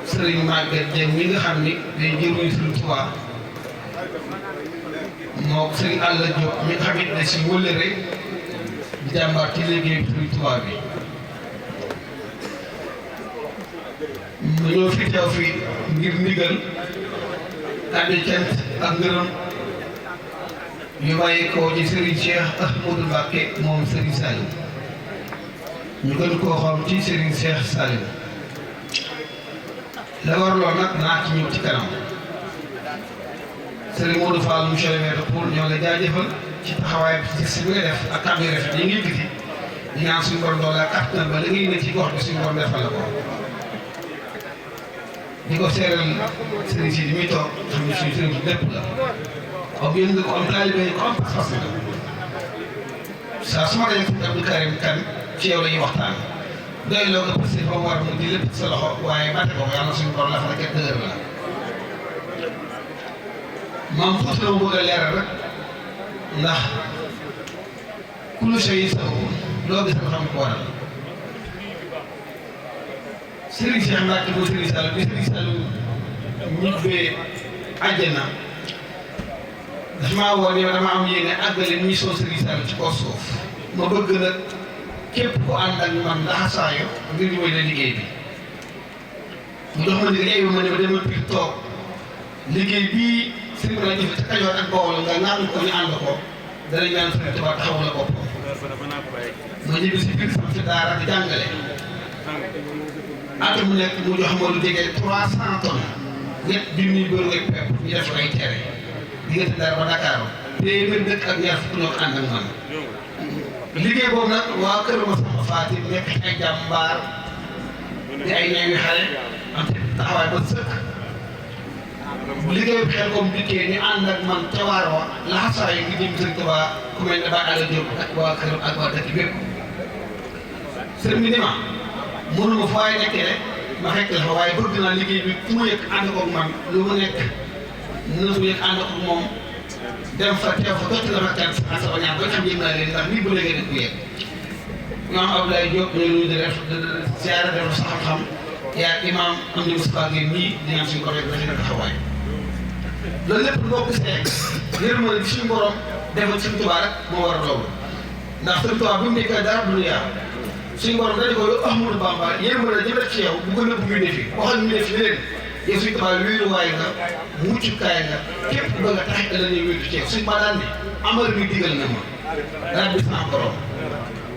sëriñ Maguette Dieng mi nga xam ni day jëruñu sëriñ Touba moo sëriñ Alla Diop mi nga xam it ne si wëllëre di jàmbaar ci liggéey sëriñ Touba bi mu ñëw fi teew fii ngir ndigal kàddu cant ak ngërëm yu bàyyi ko ci sëriñ Cheikh Ahmadou Mbacké moom sëriñ Saliou ñu gën koo xam ci sëriñ Cheikh Saliou la warloo nag naa ci ñëw ci kanam sëriñ Modou Fall monsieur le maire pour ñoo la jaajëfal ci taxawaay bi si bi nga def ak kàddu yu rafet yi ngi yëkkati di ñaan suñu borom doole ak kàttan ba li ngay ne ci gox bi suñu borom defal la ko di ko seeral sëriñ si di muy toog xam ne suñu sëriñ si lépp la comme yéen nga ko am taalibe ko am pas-pas la saa su ma dee sëriñ Abdou Karim Kane ci yow la ñuy waxtaan doy loo ko parce que fa war mu di lépp sa loxo waaye bàtte ko yàlla suñu borom la fa nekk dëgër la maam tuuti la mu bëgg a leeral rek ndax kullu shay'in sababu loo gis nga xam ko waral Serigne Cheikh Mbacke mooy Serigne Saliou bi Serigne Saliou ñibbee àjjana dafa maa woo ne dama am yéene àggale mission Serigne Saliou ci kaw suuf ma bëgg nag képp ku ànd ak man laxasaayo ngir ñu wéy liggéey bi mu jox ma liggéey bi ma ne ma demal biir toog liggéey bii Serigne la jëfe ci Kajoor ak Bawol nga naan ko ñu ànd ko danañ ñaan Serigne Touba taxawu la boppam ma ñibbi si biir sama fi daara di jàngale at mu nekk mu jox ma lu jege 300 tonnes ñett junniy bëri ak pepp ñu def ay tere diggante Ndar ba Dakar téeméer dëkk ak ñaar fukk ñoo ànd ak man liggéey boobu nag waa kër ma sama faati nekk ay jàmbaar di ay ñeewi xale am taxawaay ba sëkk liggéey bi xel comme dikkee ñu ànd ak man ca waar wa laxasaay yi ngi jëm Sëriñ Tuubaa ku mel ne Baye Alla Diop ak waa këram ak waa dëkk bépp sëriñ bi ni ma mënuma fu waay nekkee rek ma fekk la fa waaye bëgg naa liggéey bi fu mu yëg ànd koog man lu mu nekk na mu yëg ànd koog moom dem fa teew fa dotti la fa kenn ak sama ñaar ba xam yëg naa leen ndax nii ba léegi dañ ko yëg ñoom Abdoulaye Diop ñooy di def ziara def sa xam-xam yaa imam am ni Moustapha Gueye nii di ñaan suñu ko rek dafa nekk taxawaay loolu lépp boo gisee yërmande bi suñu borom defal Sëriñ Tuubaa rek moo war a loolu ndax Sëriñ Tuubaa bi mu nekkee dara du yaa suñu borom dañu ko yow Ahmadou Bamba yërmande ji def ci yow bu ko nëbb ñu ne fi waxal ñu ne fi ne leen yow Sëriñ Tuubaa wéeruwaay nga muccukaay nga képp ku bëgg a tax la ñuy wéeru ci yow suñu ba daan ne amal mi digal na ma daal di sama borom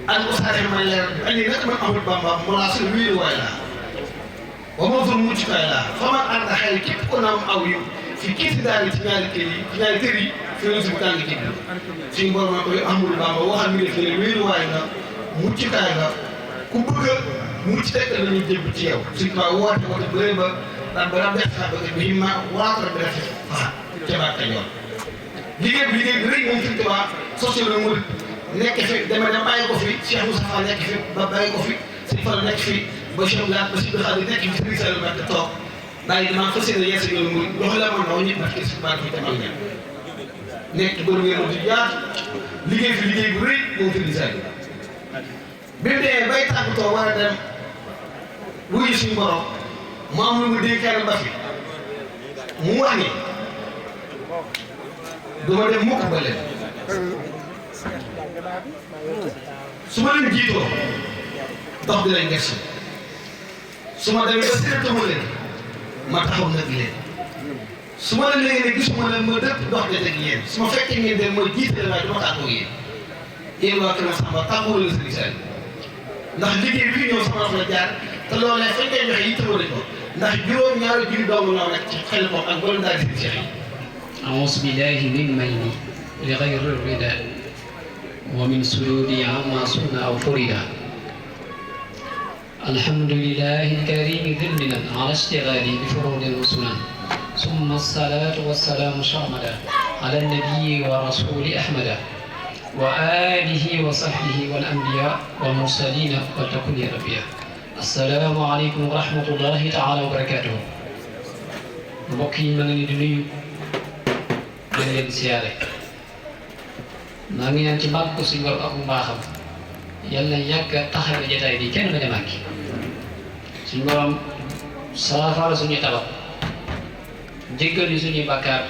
ak ko saxee may leer ani nag man Ahmadou Bamba moo laa suñu wéeruwaay laa ba ma fa muccukaay laa fa ma ànd xel képp ko naam aw yu fii kii si daal ci ñaari kër yi ci ñaari kër yi fi nga suñu tàng ci suñu borom ko yow Ahmadou Bamba waxal mi def ne wéeruwaay nga muccukaay nga ku bëgg a mucc tekk la ñuy jëm ci yow suñu tubaab woote woote bëri ba daan ba daan def sax bëgg bi ma waatara bi def fa cabaat ka yoon liggéey bi rëy moom suñu tubaab social la mu nekk fi dama dem bàyyi ko fi Cheikh Moustapha nekk fi ba bàyyi ko fi Sëñ Fall nekk fi ba Cheikh Laat ba Sëñ Xaadir nekk fi Sëriñ Saliou Mbacké toog daal di damaa fas yéene yees yoonu mu jox la ma ndaw ñëpp ndax kii si baat bi demal ña nekk bëri ngeen di yaatu liggéey fi liggéey bu rëy moom Sëriñ Saliou bi mu dee bay tàggatoo war a dem wuyu suñu borom mu am lu mu dénkaane ba fi mu wax ni du ma dem mukk ba leen su ma leen jiitoo dox di leen gëstu su ma demee ba séddoo leen ma taxaw nag leen su ma leen léegi ne gisuma leen ma dëpp dox di teg yéen su ma fekkee ngeen dem ma jiite leen waaye du ma tàggoo yéen yéen waa Kër Masamba tàggoo leen Sëriñ Saliou ndax liggéey bi ñëw sama wax la jaar te loolee fañ koy joxe yittewoo nañ ko ndax juróom-ñaari junni doomu ñoo nekk ci xel moom ak borom daal di Cheikh yi. أعوذ بالله من ميلي لغير الرداء ومن سروري عما صنع أو فردا الحمد لله الكريم ذي المنن على اشتغالي بفروض وسنن ثم الصلاة والسلام شاملا على النبي ورسول أحمد وآله وصحبه والأنبياء والمرسلين وتكن يا ربي السلام عليكم ورحمة الله تعالى وبركاته mbokk yi ma ngi leen di nuyu di leen siyaare maa ngi ñaan ci mbàgg ko suñu borom ak mbaaxam yàlla yàgg a taxawe jotaay bi kenn bañ a manqué suñu borom saafara suñuy tawat jéggal ñu suñuy bàkkaar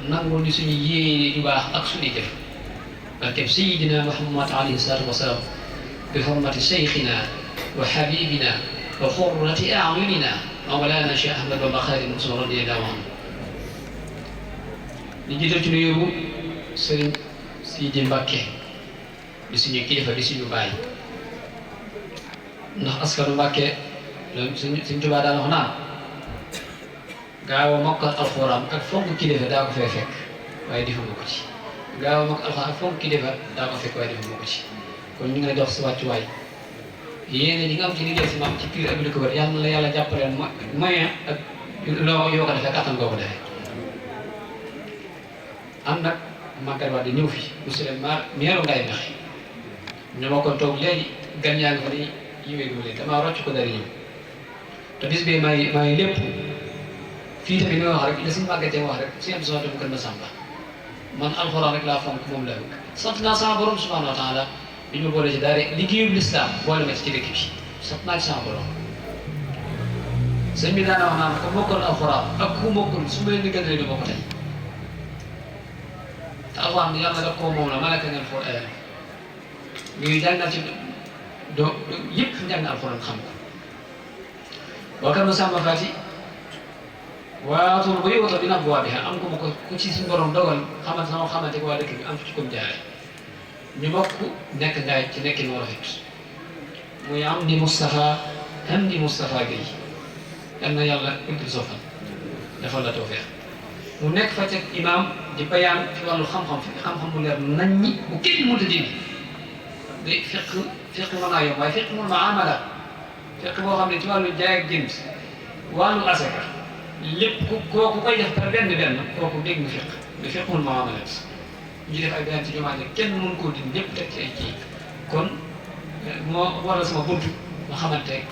nangul ñu suñu yéene ju baax ak suñuy jëf barkeb Sayyidina Muhammad alayhi salaatu wa salaam bi hurmati shaykhina wa habibina wa qurrati a'yunina Mawlana Cheikh Ahmad Bamba Xaadimu Rasuul radiyallaahu anhu di jiital ci nuyoo bu Sëriñ Sidi Mbàkke di suñu kilifa di suñu baay ndax askanu Mbàkke loolu Sëriñ Tuubaa daan wax naan gaaw a mokkal alxuraan ak fonk kilifa daa ko fee fekk waaye defuma ko ci gaaw a mokkal alxuraan ak fonk kilifa daa ko fekk waaye defuma ko ci kon ñu ngi lay dox si wàccuwaay yéen ñi nga am ci liggéey si maam ci biir ak li ko wër yàlla na la yàlla jàppaleen moyen ak loo yoo ko defee kattan ngoo ko defee am nag Maguette Wade ñëw fi monsieur le maire meeru Ngaye Mekhe ñu ma ko toog léegi gan yaa ngi fa ni yiwee leen damaa rocc ko dari ñëw te bis bi may lépp fii tamit li may wax rek la suñu Maguette wax rek si am soo dem kër Masamba man alxuraan rek laa fonk moom laa bëgg sant naa sama borom subhanahu wa taala bi ñu boole ci daara liggéeyu lislaam boole ma ci dëkk bi sant naa ci sama borom sëñ bi daana wax naan ko mokkal alxuraan ak ku mokkul su ma leen di gënalee du ma ko tey te alxuraan bi yàlla daf koo moom la malaka ngeen foo ayal ñuy jàngal ci yëpp njàng alxuraan xam ko waa kër Masamba Fati waatul ba yowata bi nag waa bi am ko ma ko ku ci suñu borom dogal xamante ko waa dëkk bi am ci comme jaare ñu bokk nekk ngaay ci nekkin war a rafet muy am di Moustapha Gueye yal na yàlla ëpp sofal defal la tawfeex mu nekk fa teg imaam di bayaan ci wàllu xam-xam bu leer nañ ñi bu kenn mënta dégg day fiq mën naa yomb waaye fiq mën ma amala fiq boo xam ne ci wàllu jaay ak jënd wàllu asaka lépp kooku koy def par benn kooku dégg nga fiq mais fiq mën ma amala ñu def ay bayaan ci jumaa kenn mën koo dindi ñëpp teg ci ay kii kon moo waral sama buntu nga xamante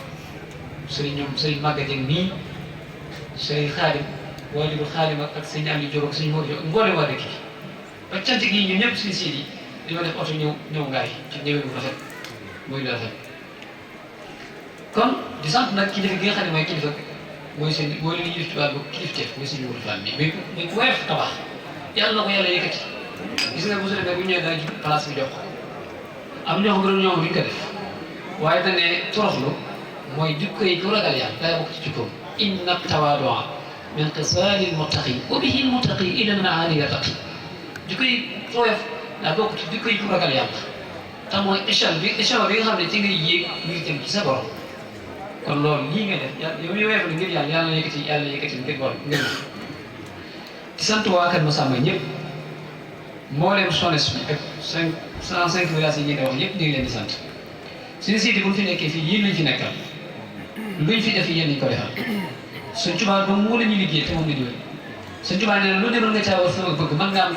sëriñ Maguette Dieng nii sëriñ Xaadim waajur Xaadim ak sëriñ Aliou Diop ak sëriñ Modou Diop mboolem waa dëkk yi ba cant gi ñun ñëpp suñu siit yi dañoo def oto ñëw ngaay ci ñëwee bu rafet muy lu rafet kon di sant nag kilifa gi nga xam ne mooy kilifa mooy li ñuy def ci wàllu kilifteef mooy suñu wóolu fan bi muy ku woyof tabax yàlla na ko yàlla yëkkati gis nga bu bu ñëwee dana jub place bi jox ko am ñoo xam ne ñoom duñ ko def waaye dañ ne toroxlu mooy jikko yi ku ragal yàlla day bokk ci jikkoom inna tawaadua min xisaali lmuttaqi wa bihi lmuttaqi ila maani yataqi jikko yi fooyof daa bokk ci jikko yi ku ragal yàlla te mooy échelle bi nga xam ne ci ngay yéeg ngir jëm ci sa borom kon loolu lii nga def yow mi woyofal ngir yàlla yëkkati ngir borom ngir di sant waa Kër Masamba ñëpp mbooleem SONES bi ak 105 villages yi ngeen di wax yëpp ñu ngi leen di sant suñu siiti bu ñu fi nekkee fii yéen lañ fi nekkal luñ fi def yéen ñu ko defal suñ Tuubaa ba mu la ñuy liggéey te moom la ñu wér suñ Tuubaa nee na lu demoon nga caawal sama bëgg mën nga am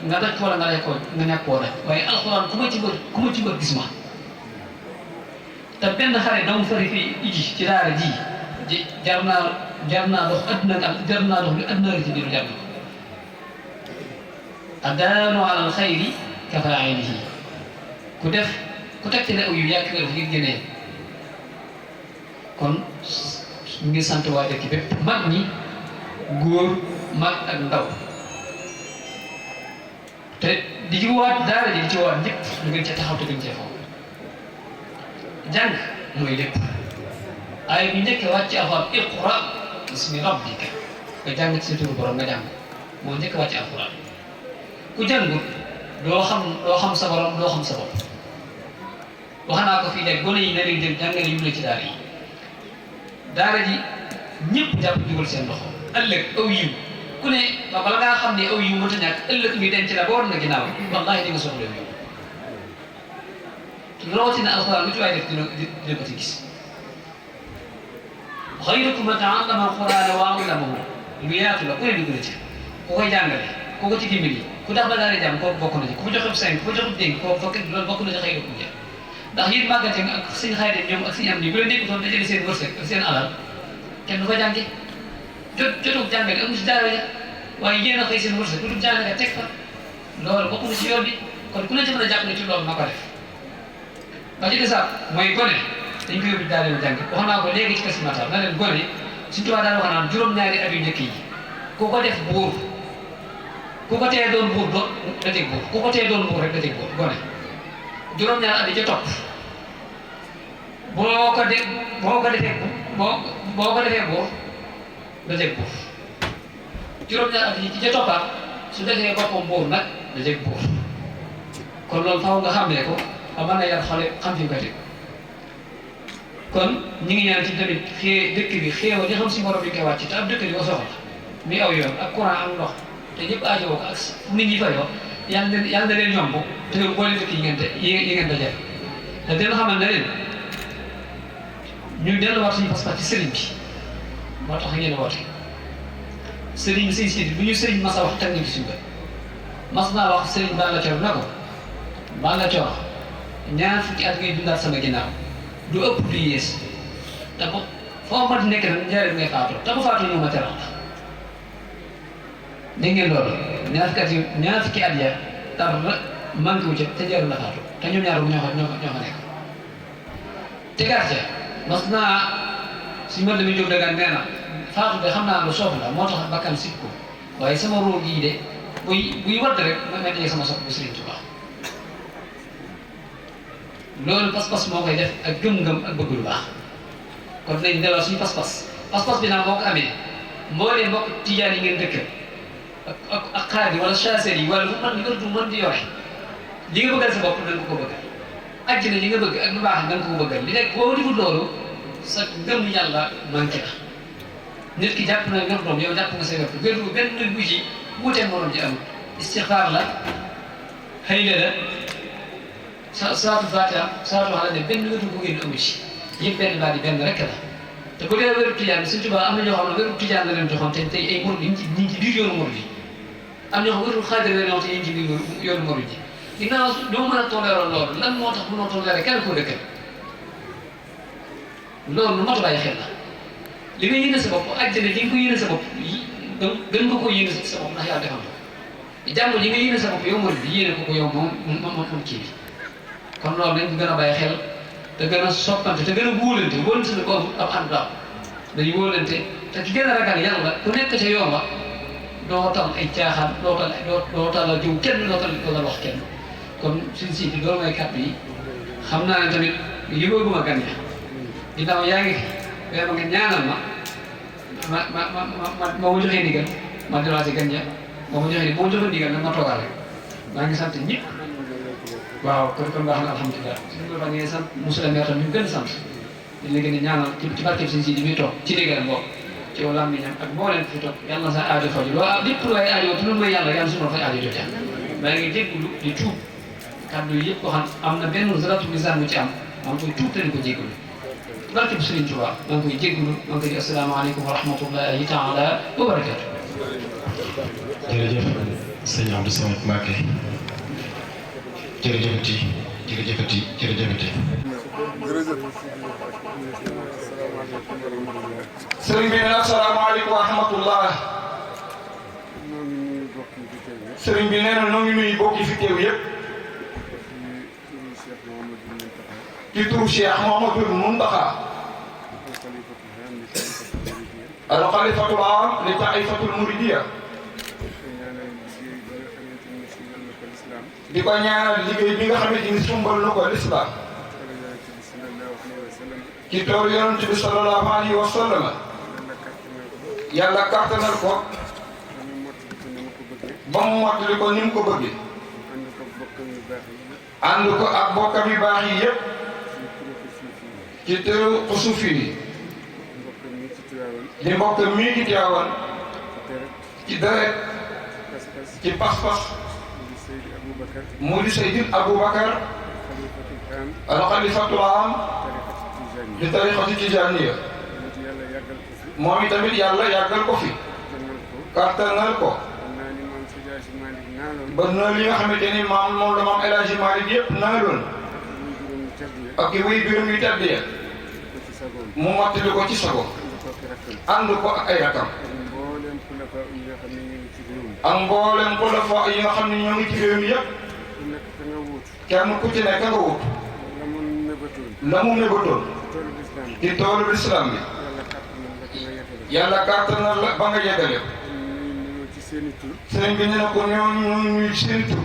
nga daj wala nga ñàkk koo daj waaye alxuraan ku ma ci mbër gis ma te benn xare doomu fari fii ci daara ji jar naa dox adduna lu adduna la ci biiru jar na ko addaanu alal xayri kafaa'ilihi ku teg ci ne aw yu yàgg nga def ngir génnee kon ñu ngi sant waa dëkk bépp mag ñi góor mag ak ndaw te di ci waat daara ji di ci waat ñëpp ñu gën cee taxaw te gën cee foofu jàng mooy lépp ay bi njëkk wàcc alxuraan iqra bismi rabbika nga jàng ci sa turu borom nga jàng moo njëkk wàcc alxuraan ku jàngut doo xam sa borom doo xam sa bopp wax naa ko fii léegi gone yi ne leen jël jàngale yu la ci daara ji ñëpp jàpp dugal seen loxo ëllëg aw yiw ku ne bala ngaa xam ne aw yiw mënta ñàkk ëllëg ñu denc la ba war na ginnaaw wallaahi di nga soxla yow rawatina alxuraan lu ci waay def dina ko ci gis xayrukum man ta'allama alxuraana wa 'allamahu lu yaatu la ku ne dugg na ci ku koy jàngale ku ko ci dimbali ku tax ba daara jàmm kooku bokk na ci ku joxe 5 ku joxe dénk kooku loolu bokk na ci xayrukum ja ndax yéen Maguette ak suñu xarit ñoom ak suñu am ni bu leen nekkutoon dajale seen wërsëg ak seen alal kenn du ko jàngi jotug jàngale amu si daara ja waaye yéen a xëy seen wërsëg ku jàngale teg fa loolu bokk na ci yoon bi kon ku ne ci mën a jàpp ne ci loolu na ko def ba ci desaat mooy gone dañ ko yóbbu daara yu jàng wax naa ko léegi ci kasi matar na leen gone suñu tubaab daal wax naan juróom-ñaari at yu njëkk yi ku ko def buur ku ko tee doon buur da teg buur ku ko tee doon buur rek da teg buur gone juróom-ñaari at yi ca topp boo ko defee buur da teg buur juróom-ñaari at yi ci ca toppaat su defee boppam buur nag da teg buur kon loolu faaw nga xàmmee ko ba mën a yar xale xam fi nga koy teg kon ñi ngi ñaan ci tamit dëkk bi xéewal li xam si borom bi koy wàcc te ab dëkk di ko soxla muy aw yoon ak courant ak ndox te ñëpp aajowoo ko ak nit ñi fayoo yàlla na leen yomb te boole dëkk yi ngeen dajale te dina xamal ne leen ñu delluwaat suñu pas-pas ci sëriñ bi moo tax ngeen woote sëriñ Sidi bu ñu sëriñ Massa wax teg nañ ci suba mas naa wax sëriñ Balla Thior na ko Balla Thior ñaar fukki at ngay dundaat sama ginnaaw du ëpp du yées te ko foo ma di nekk nag njëriñ ngay faatoo te bu faatoo ñu ma teral la dégg ngeen loolu ñaar fukki at ya dara manqué wu ca te njëriñ la faatoo te ñoom ñaar bu ñoo fa nekk tegaat ca mas naa si mën mi jóg dagaan nee na faatu de xam naa lu soof la moo tax bakkan sib ko waaye sama róog yi de buy wadd rek ma mel ni sama sopp bu Sëriñ Tuubaa loolu pas-pas moo koy def ak gëm-gëm ak bëgg lu baax kon nañ delloo suñu pas-pas bi naa boo ko amee mboolee mbokk tijaan yi ngeen dëkk ak xaar yi wala chasser yi wala mu mën di yore li nga bëggal sa bopp da nga ko bëggal àjjana li nga bëgg ak lu baax da nga ko bëggal li nekk boo defut loolu sa ngëm yàlla manqué na nit ki jàpp na yor doom yow jàpp nga sa yor gënu benn bu ci wuute morom ji amul istixfaar la xëy la salaatu fatiha salaatu ala ne benn wéru bu ngeen amu ci yëpp benn baat yi benn rek la te bu dee wéru tijaan bi Sëriñ Tuubaa am na ñoo xam ne wéru tijaan la leen joxoon te tey ay murid ñi ci biir yoonu murid yi am ñoo xam wéru xaadir la ñoo te ñu ci biir yoonu murid yi ginnaaw doo mën a toléré loolu lan moo tax mënoo toléré kenn koo dëkkal loolu lu mot a bàyyi xel la li nga yéene sa bopp àjjana li nga ko yéene sa bopp gën nga ko yéene sa bopp ndax yàlla defal ko jàmm ji nga yéene sa bopp yow murid bi yéene ko yow moom kii bi kon loolu dañ ko gën a bàyyi xel te gën a soppante te gën a wóolante na ko am ànd daaw dañuy wóolante te ki gën a ragal yàlla ku nekk ca yoon ba doo tal ay caaxaan doo tal la jiw kenn doo tal wax kenn kon suñ si bi loolu mooy kàddu yi xam naa ne tamit yëgooguma gan ña ginnaaw yaa ngi fi ma nga ñaanal ma joxee ndigal ma delaati gan ña moo ma joxee ndigal nag ma toogal rek maa ngi sant ñëpp waaw kon baax na alhamdulilah suñu la ngeen sant monsieur le maire tam ñu gën a sant dañ la gën a ñaanal ci barkeb suñ si di muy toog ci déggal boobu ci wàllu làmmiñam ak mbooleem fi toog yàlla na sa aajo faju loo lépp lu ay aajo te lu may yàlla yàlla suñu la fay aajo jotee maa ngi jéggulu di tuub kàddu yi yëpp ko xam am na benn zaratu misaan bu ci am maa ngi koy tuub te di ko jéggulu barkeb Sëriñ Tuubaa maa ngi koy jéggulu maa ngi koy asalaamaaleykum wa rahmatullahi taala wa barakaatu. jërëjëf sëñ Abdou Samad Mbacké jërëjëfati jërëjëfati jërëjëfati. sëriñ bi ne asalaamaaleykum wa rahmatullah. sëriñ bi nee na noo ngi nuyu bokk yi fi teew yëpp. ci turu Cheikh Mouhamadoul Mountakha. al xalifatul aam li taifatul muridiyya. di ko ñaanal liggéey bi nga xamante ni sumbal na ko lislaam ci toolu yonent bi sallallahu alayhi wa sallam yàlla kàttanal ko ba mu mottali ko ni mu ko bëggee ànd ko ak bokkam yu baax yi yëpp ci tëru xusuuf yi di mbokk mii ci Tiwaawan ci deret ci pas-pas mu di Seydi Aboubacar al xalifatul aam di tariqati tijaaniya moom itamit yàlla yàggal ko fi kàttanal ko ba na li nga xamante ni moom la maam El Hadji Malick yëpp naaloon ak i wuy biram yu tedd ya mu mottali ko ci sago ànd ko ak ay rakam ak mboolem xulafa yi nga xam ne ñoo ngi ci réew mi yëpp kenn ku ci nekk nga wut la mu mébatoon ci toolu lislaam bi yàlla kàttanal la ba nga yeggale sëriñ bi ñu ne ko ñoo ñuy seen tur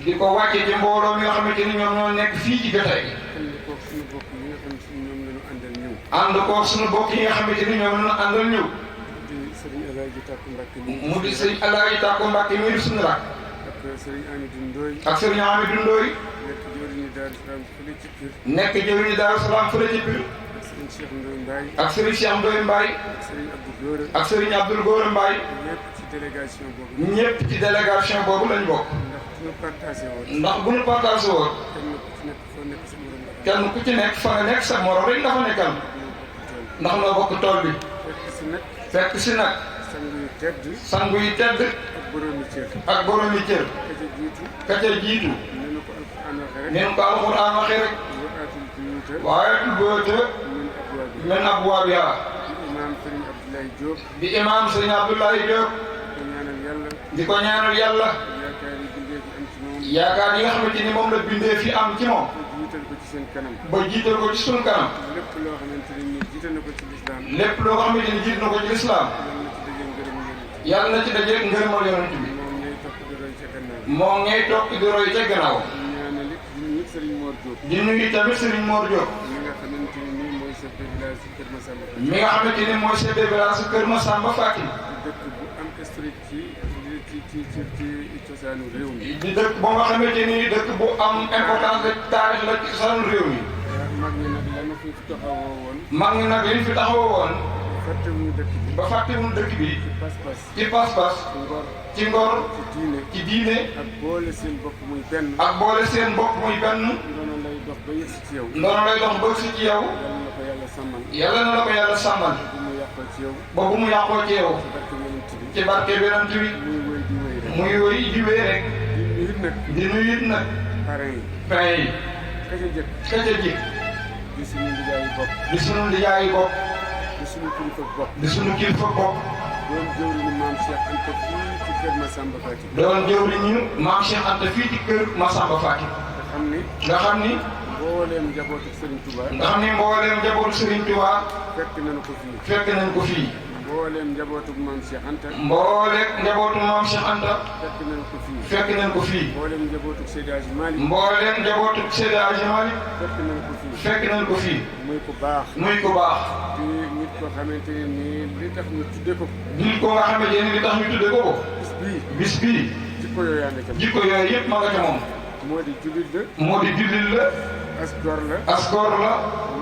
di ko wàcce ci mbooloo mi nga xamante ni ñoom ñoo nekk fii ci jotaay bi ànd koog suñu bokk yi nga xamante ni ñoom la ñu àndal ñëw mu di sëriñ Alaaji Tàkku Mbàkke mi di suñu rakk ak sëriñ Amidou Ndoye nekk jëwriñu Daaru Salaam fële ci biir ak sëriñ Cheikh Ndoye Mbaye ak sëriñ Abdoul Gora Mbaye ñëpp ci délégation boobu lañ bokk ñu partagé woon. ndax bu ñu partagé woon. kenn ku ci nekk fa nga nekk sa morom rek nga fa nekkal. ndax noo bokk tool bi. fekk si nag. sangu yi tedd. ak boroomi cër. ka ca jiitu. neen ko alxuraan waxee rek. waaye boote. min abwaabihaa. di imaam Sëriñ Abdoulaye Diop. di ko ñaanal yàlla. yaakaar yi nga xamante ni moom la bindee fi am ci moom. ba jiital ko ci sunu kanam. lépp loo xamante ni jiital na ko ci lislaam. lépp loo xamante ni jiital na ko ci lislaam. yàlla na ci dajeeg ngërëmal yonent bi. moom ngay topp di roy ca gannaaw. di nuyu tamit Serigne Mor Diop. mi nga xamante ni mooy chef de village Kër Massamba. mi nga xamante ni mooy chef de village Kër Massamba Fatim. dëkk bu am historique ci cosaanu réew mi. di dëkk boo nga xamante ni dëkk bu am importance de taarix la ci cosaanu réew mi. mag ñi nag lan fi taxawoo woon. mag ñi nag liñ fi taxawoo woon. fàttewuñu dëkk bi. ba fàttewuñu dëkk bi. ci pas-pas. ci pas-pas. ci ngor. ci diine. ak boole seen bopp muy benn. ak boole seen bopp muy benn. ndono lay dox ba yëgsi ci yow. ndono lay dox ba yëgsi ci yow. yàlla na ko yàlla sàmmal. yàlla na la ko yàlla sàmmal. bu mu yàqoo ci yow. ba bu mu yàqoo ci yow. ci barke Yonent bi. muy wéy di wéy rek. di nuyu it nag. parrain yi. parrain yi. ka ca jëkk. ka ca jëkk. di sunu ndijaayu bopp. di sunu ndijaayu bopp. di sunu kilifa bopp. di sunu kilifa bopp. doon jëwriñu maam Cheikh Anta fii ci kër Massamba Fatim. doon jëwriñu maam Cheikh Anta fii ci kër Massamba Fatim. nga xam ni. mbooleem njabootu Serigne Touba. nga xam ni mbooleem njabootu Serigne Touba. fekk nañu ko fii. fekk nañu ko fii. mbooleem njabootu maam Cheikh Anta. mbooleem njabootu maam Cheikh Anta. fekk nañu ko fii. fekk nañu ko fii. mbooleem njabootu Seydi Hadji Malick. mbooleem njabootu Seydi Hadji Malick. fekk nañu ko fii. fekk nañu ko fii. muy ku baax. muy ku baax. di nit koo xamante ne nii li tax ñu tuddee ko. nit ko nga xamante ne li tax ñu tuddee ko ko. bis bii. bis bii. jikko yooyu yaa nga ca moom. jikko yooyu yëpp ma nga ca moom. moo di jullit la. moo di jullit la. as gor la. as gor la.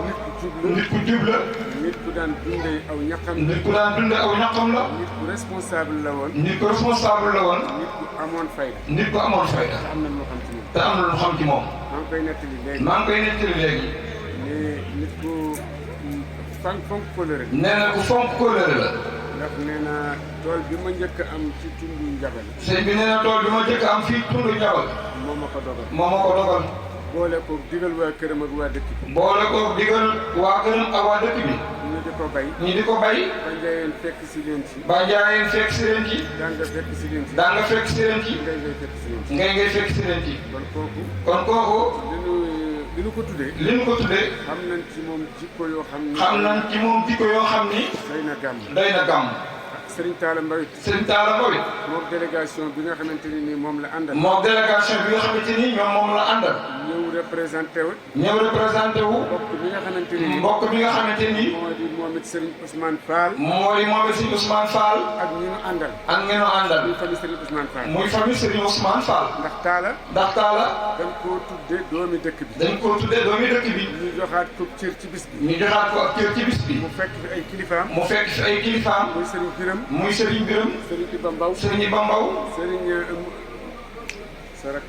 nit ku jub la. nit ku jub la. nit ku daan dundee aw ñaqam. nit ku daan dundee aw ñaqam la. nit ku responsable la woon. nit ku responsable la woon. nit ku amoon fayda. nit ku amoon fayda. te am na lu xam ci moom. te am na lu xam ci moom. maa ngi koy nettali léegi. maa ngi koy nettali léegi. mais nit ku fonk kóllëre. nee na ku fonk kóllëre la. ndax nee na tool bi ma njëkk am ci tundu Njabal. sëñ bi nee na tool bi ma njëkk am fii tundu Njabal. moo ma ko dogal. moo ma ko dogal. boole ko digal waa këram ak waa dëkk bi. boole ko digal waa këram ak waa dëkk bi. ñu di ko bay. ñu di ko bay. ba njaayeen fekk si leen ci. ba njaayeen fekk si leen ci. daan nga fekk si leen ci. daan nga fekk si leen ci. ngay fekk si leen ci. ngay fekk si leen ci. kon kooku. kon kooku. li nu ko tuddee. li nu ko tuddee. xam nañ ci moom jikko yoo xam ni. xam nañ ci moom jikko yoo xam ni. day na gàmm. day na gàmm. Serigne Talla Mbawit. Serigne Talla Mbawit. moom délégation bi nga xamante ni moom la àndal. moom délégation bi nga xamante ni ñoom moom la àndal. ñëw représenté wu. ñëw représenté wu. mbokk bi nga xamante ni. mbokk bi nga xamante ni. moo di moom it Serigne Ousmane Fall. moo di moom it Serigne Ousmane Fall. ak ñi ñu àndal. ak ñi ñu àndal. muy famille Serigne Ousmane Fall. muy famille Serigne Ousmane Fall. ndax Talla. ndax Talla. dañ koo tuddee doomi dëkk bi. dañ koo tuddee doomi dëkk bi. ñu joxaat ko cër ci bis bi. ñu joxaat ko cër ci bis bi. mu fekk fi ay kilifaam. mu fekk fi ay kilifaam. muy Serigne Biram. muy Serigne Biram. Serigne Iba Mbaw. Serigne Iba Mbaw. Serigne Sarak.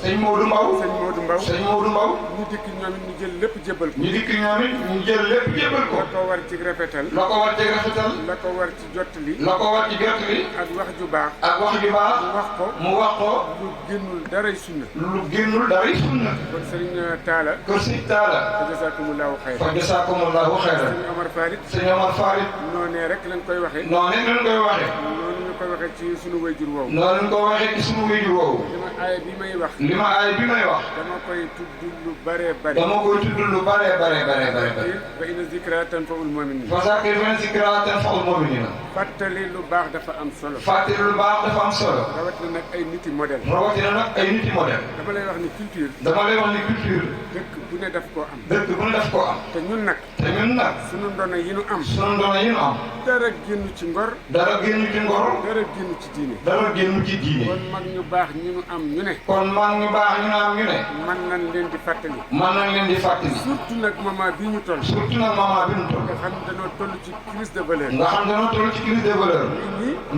sëñ Modou Mbaw. sëñ Modou Mbaw. sëñ Modou Mbaw. ñu dikk ñoom it ñu jël lépp jébbal ko. ñu dikk ñoom it ñu jël lépp jébbal ko. la ko war ci rafetal. la ko war ci rafetal. la ko war ci jottali. la ko war ci jottali. ak wax ju baax. ak wax ju baax. mu wax ko. mu wax ko. lu génnul daray sunna. lu génnul daray sunna. kon Serigne Talla. kon Serigne Talla. fa jasaakumullahu xayran. fa jasaakumullahu xayran. Serigne Omar Farid. Serigne Omar Farid. noonee rek lañ koy waxee. noonee lañ koy waxee. noonu ñu koy waxee ci sunu wayjur woowu. noonu lañ ko waxee ci sunu wayjur woowu. li ma aaya bi may wax. li ma aaya bi may wax. dama koy tudd lu bare bare. dama koy tudd lu bare bare bare bare. fa inna zikra tanfa'ul mu'minin. fa zakir fa inna zikra tanfa'ul mu'minin. fàttali lu baax dafa am solo. fàttali lu baax dafa am solo. rawatina nag ay niti modèle. rawatina nag ay niti modèle. dama lay wax ni culture. dama lay wax ni culture. dëkk bu ne daf koo am. dëkk bu ne daf koo am. te ñun nag. te ñun nag. sunu ndono yi nu am. sunu ndono yi nu am. dara génn ci ngor. dara génn ci ngor. dara génn ci diine. dara génn ci diine. kon mag ñu baax ñi nu am ñu ne. kon mag ñu baax ñu naan ñu ne. man nañ leen di fàttali. man nañ leen di fàttali. surtout nag moment bii ñu toll. surtout nag moment bi ñu toll. nga xam dañoo toll ci crise de valeur. nga xam dañoo toll ci crise de valeur.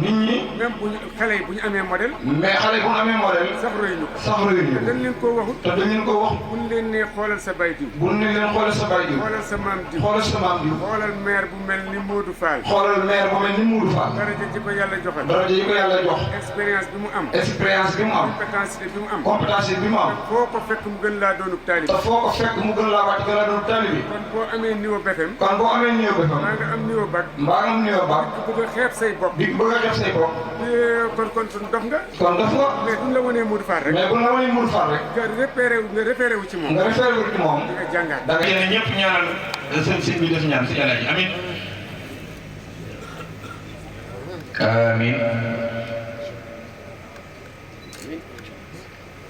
nit ñi. même bu ñu xale yi bu ñu amee modèle. mais xale yi bu ñu amee modèle. sax roy ñu ko. sax roy ñu ko. te dañ leen koo waxut. te dañ leen koo wax. buñ leen nee xoolal sa bay diw. buñ ne leen xoolal sa bay diw. xoolal sa maam diw. xoolal sa maam diw. xoolal maire bu mel ni Modou Fall. xoolal maire bu mel ni Modou Fall. daraja ji ko yàlla joxal. daraja ji ko yàlla jox. expérience bi mu am. expérience bi mu am. compétence bi mu am. compétence bi mu am. foo ko fekk mu gën laa doonub taalibe. te foo ko fekk mu gën laa wàcc gën laa doonub taalibe. kon boo amee niveau BFEM. kon boo amee niveau BFEM. mbaa nga am niveau bac. mbaa nga am niveau bac. di bëgg a xeeb say bopp. di bëgg a xeeb say bopp. kon dof nga. kon dof nga. mais duñ la wanee Modou Fall rek. mais buñ la wanee Modou Fall rek. nga référé wu ci moom. nga référé wu ci moom. di nga jàngaat. da nga yéen ñëpp ñaanal sëñ bi def ñaan si Alaaji amin amin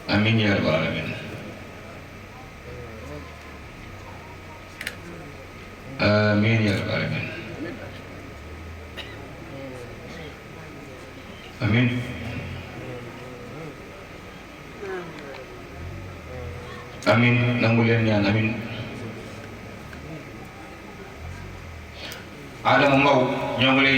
amin ya rabbal alamin amin ya rabbal alamin amin amin nangu leen ñaan amin Adama Mbow ñoo ngi lay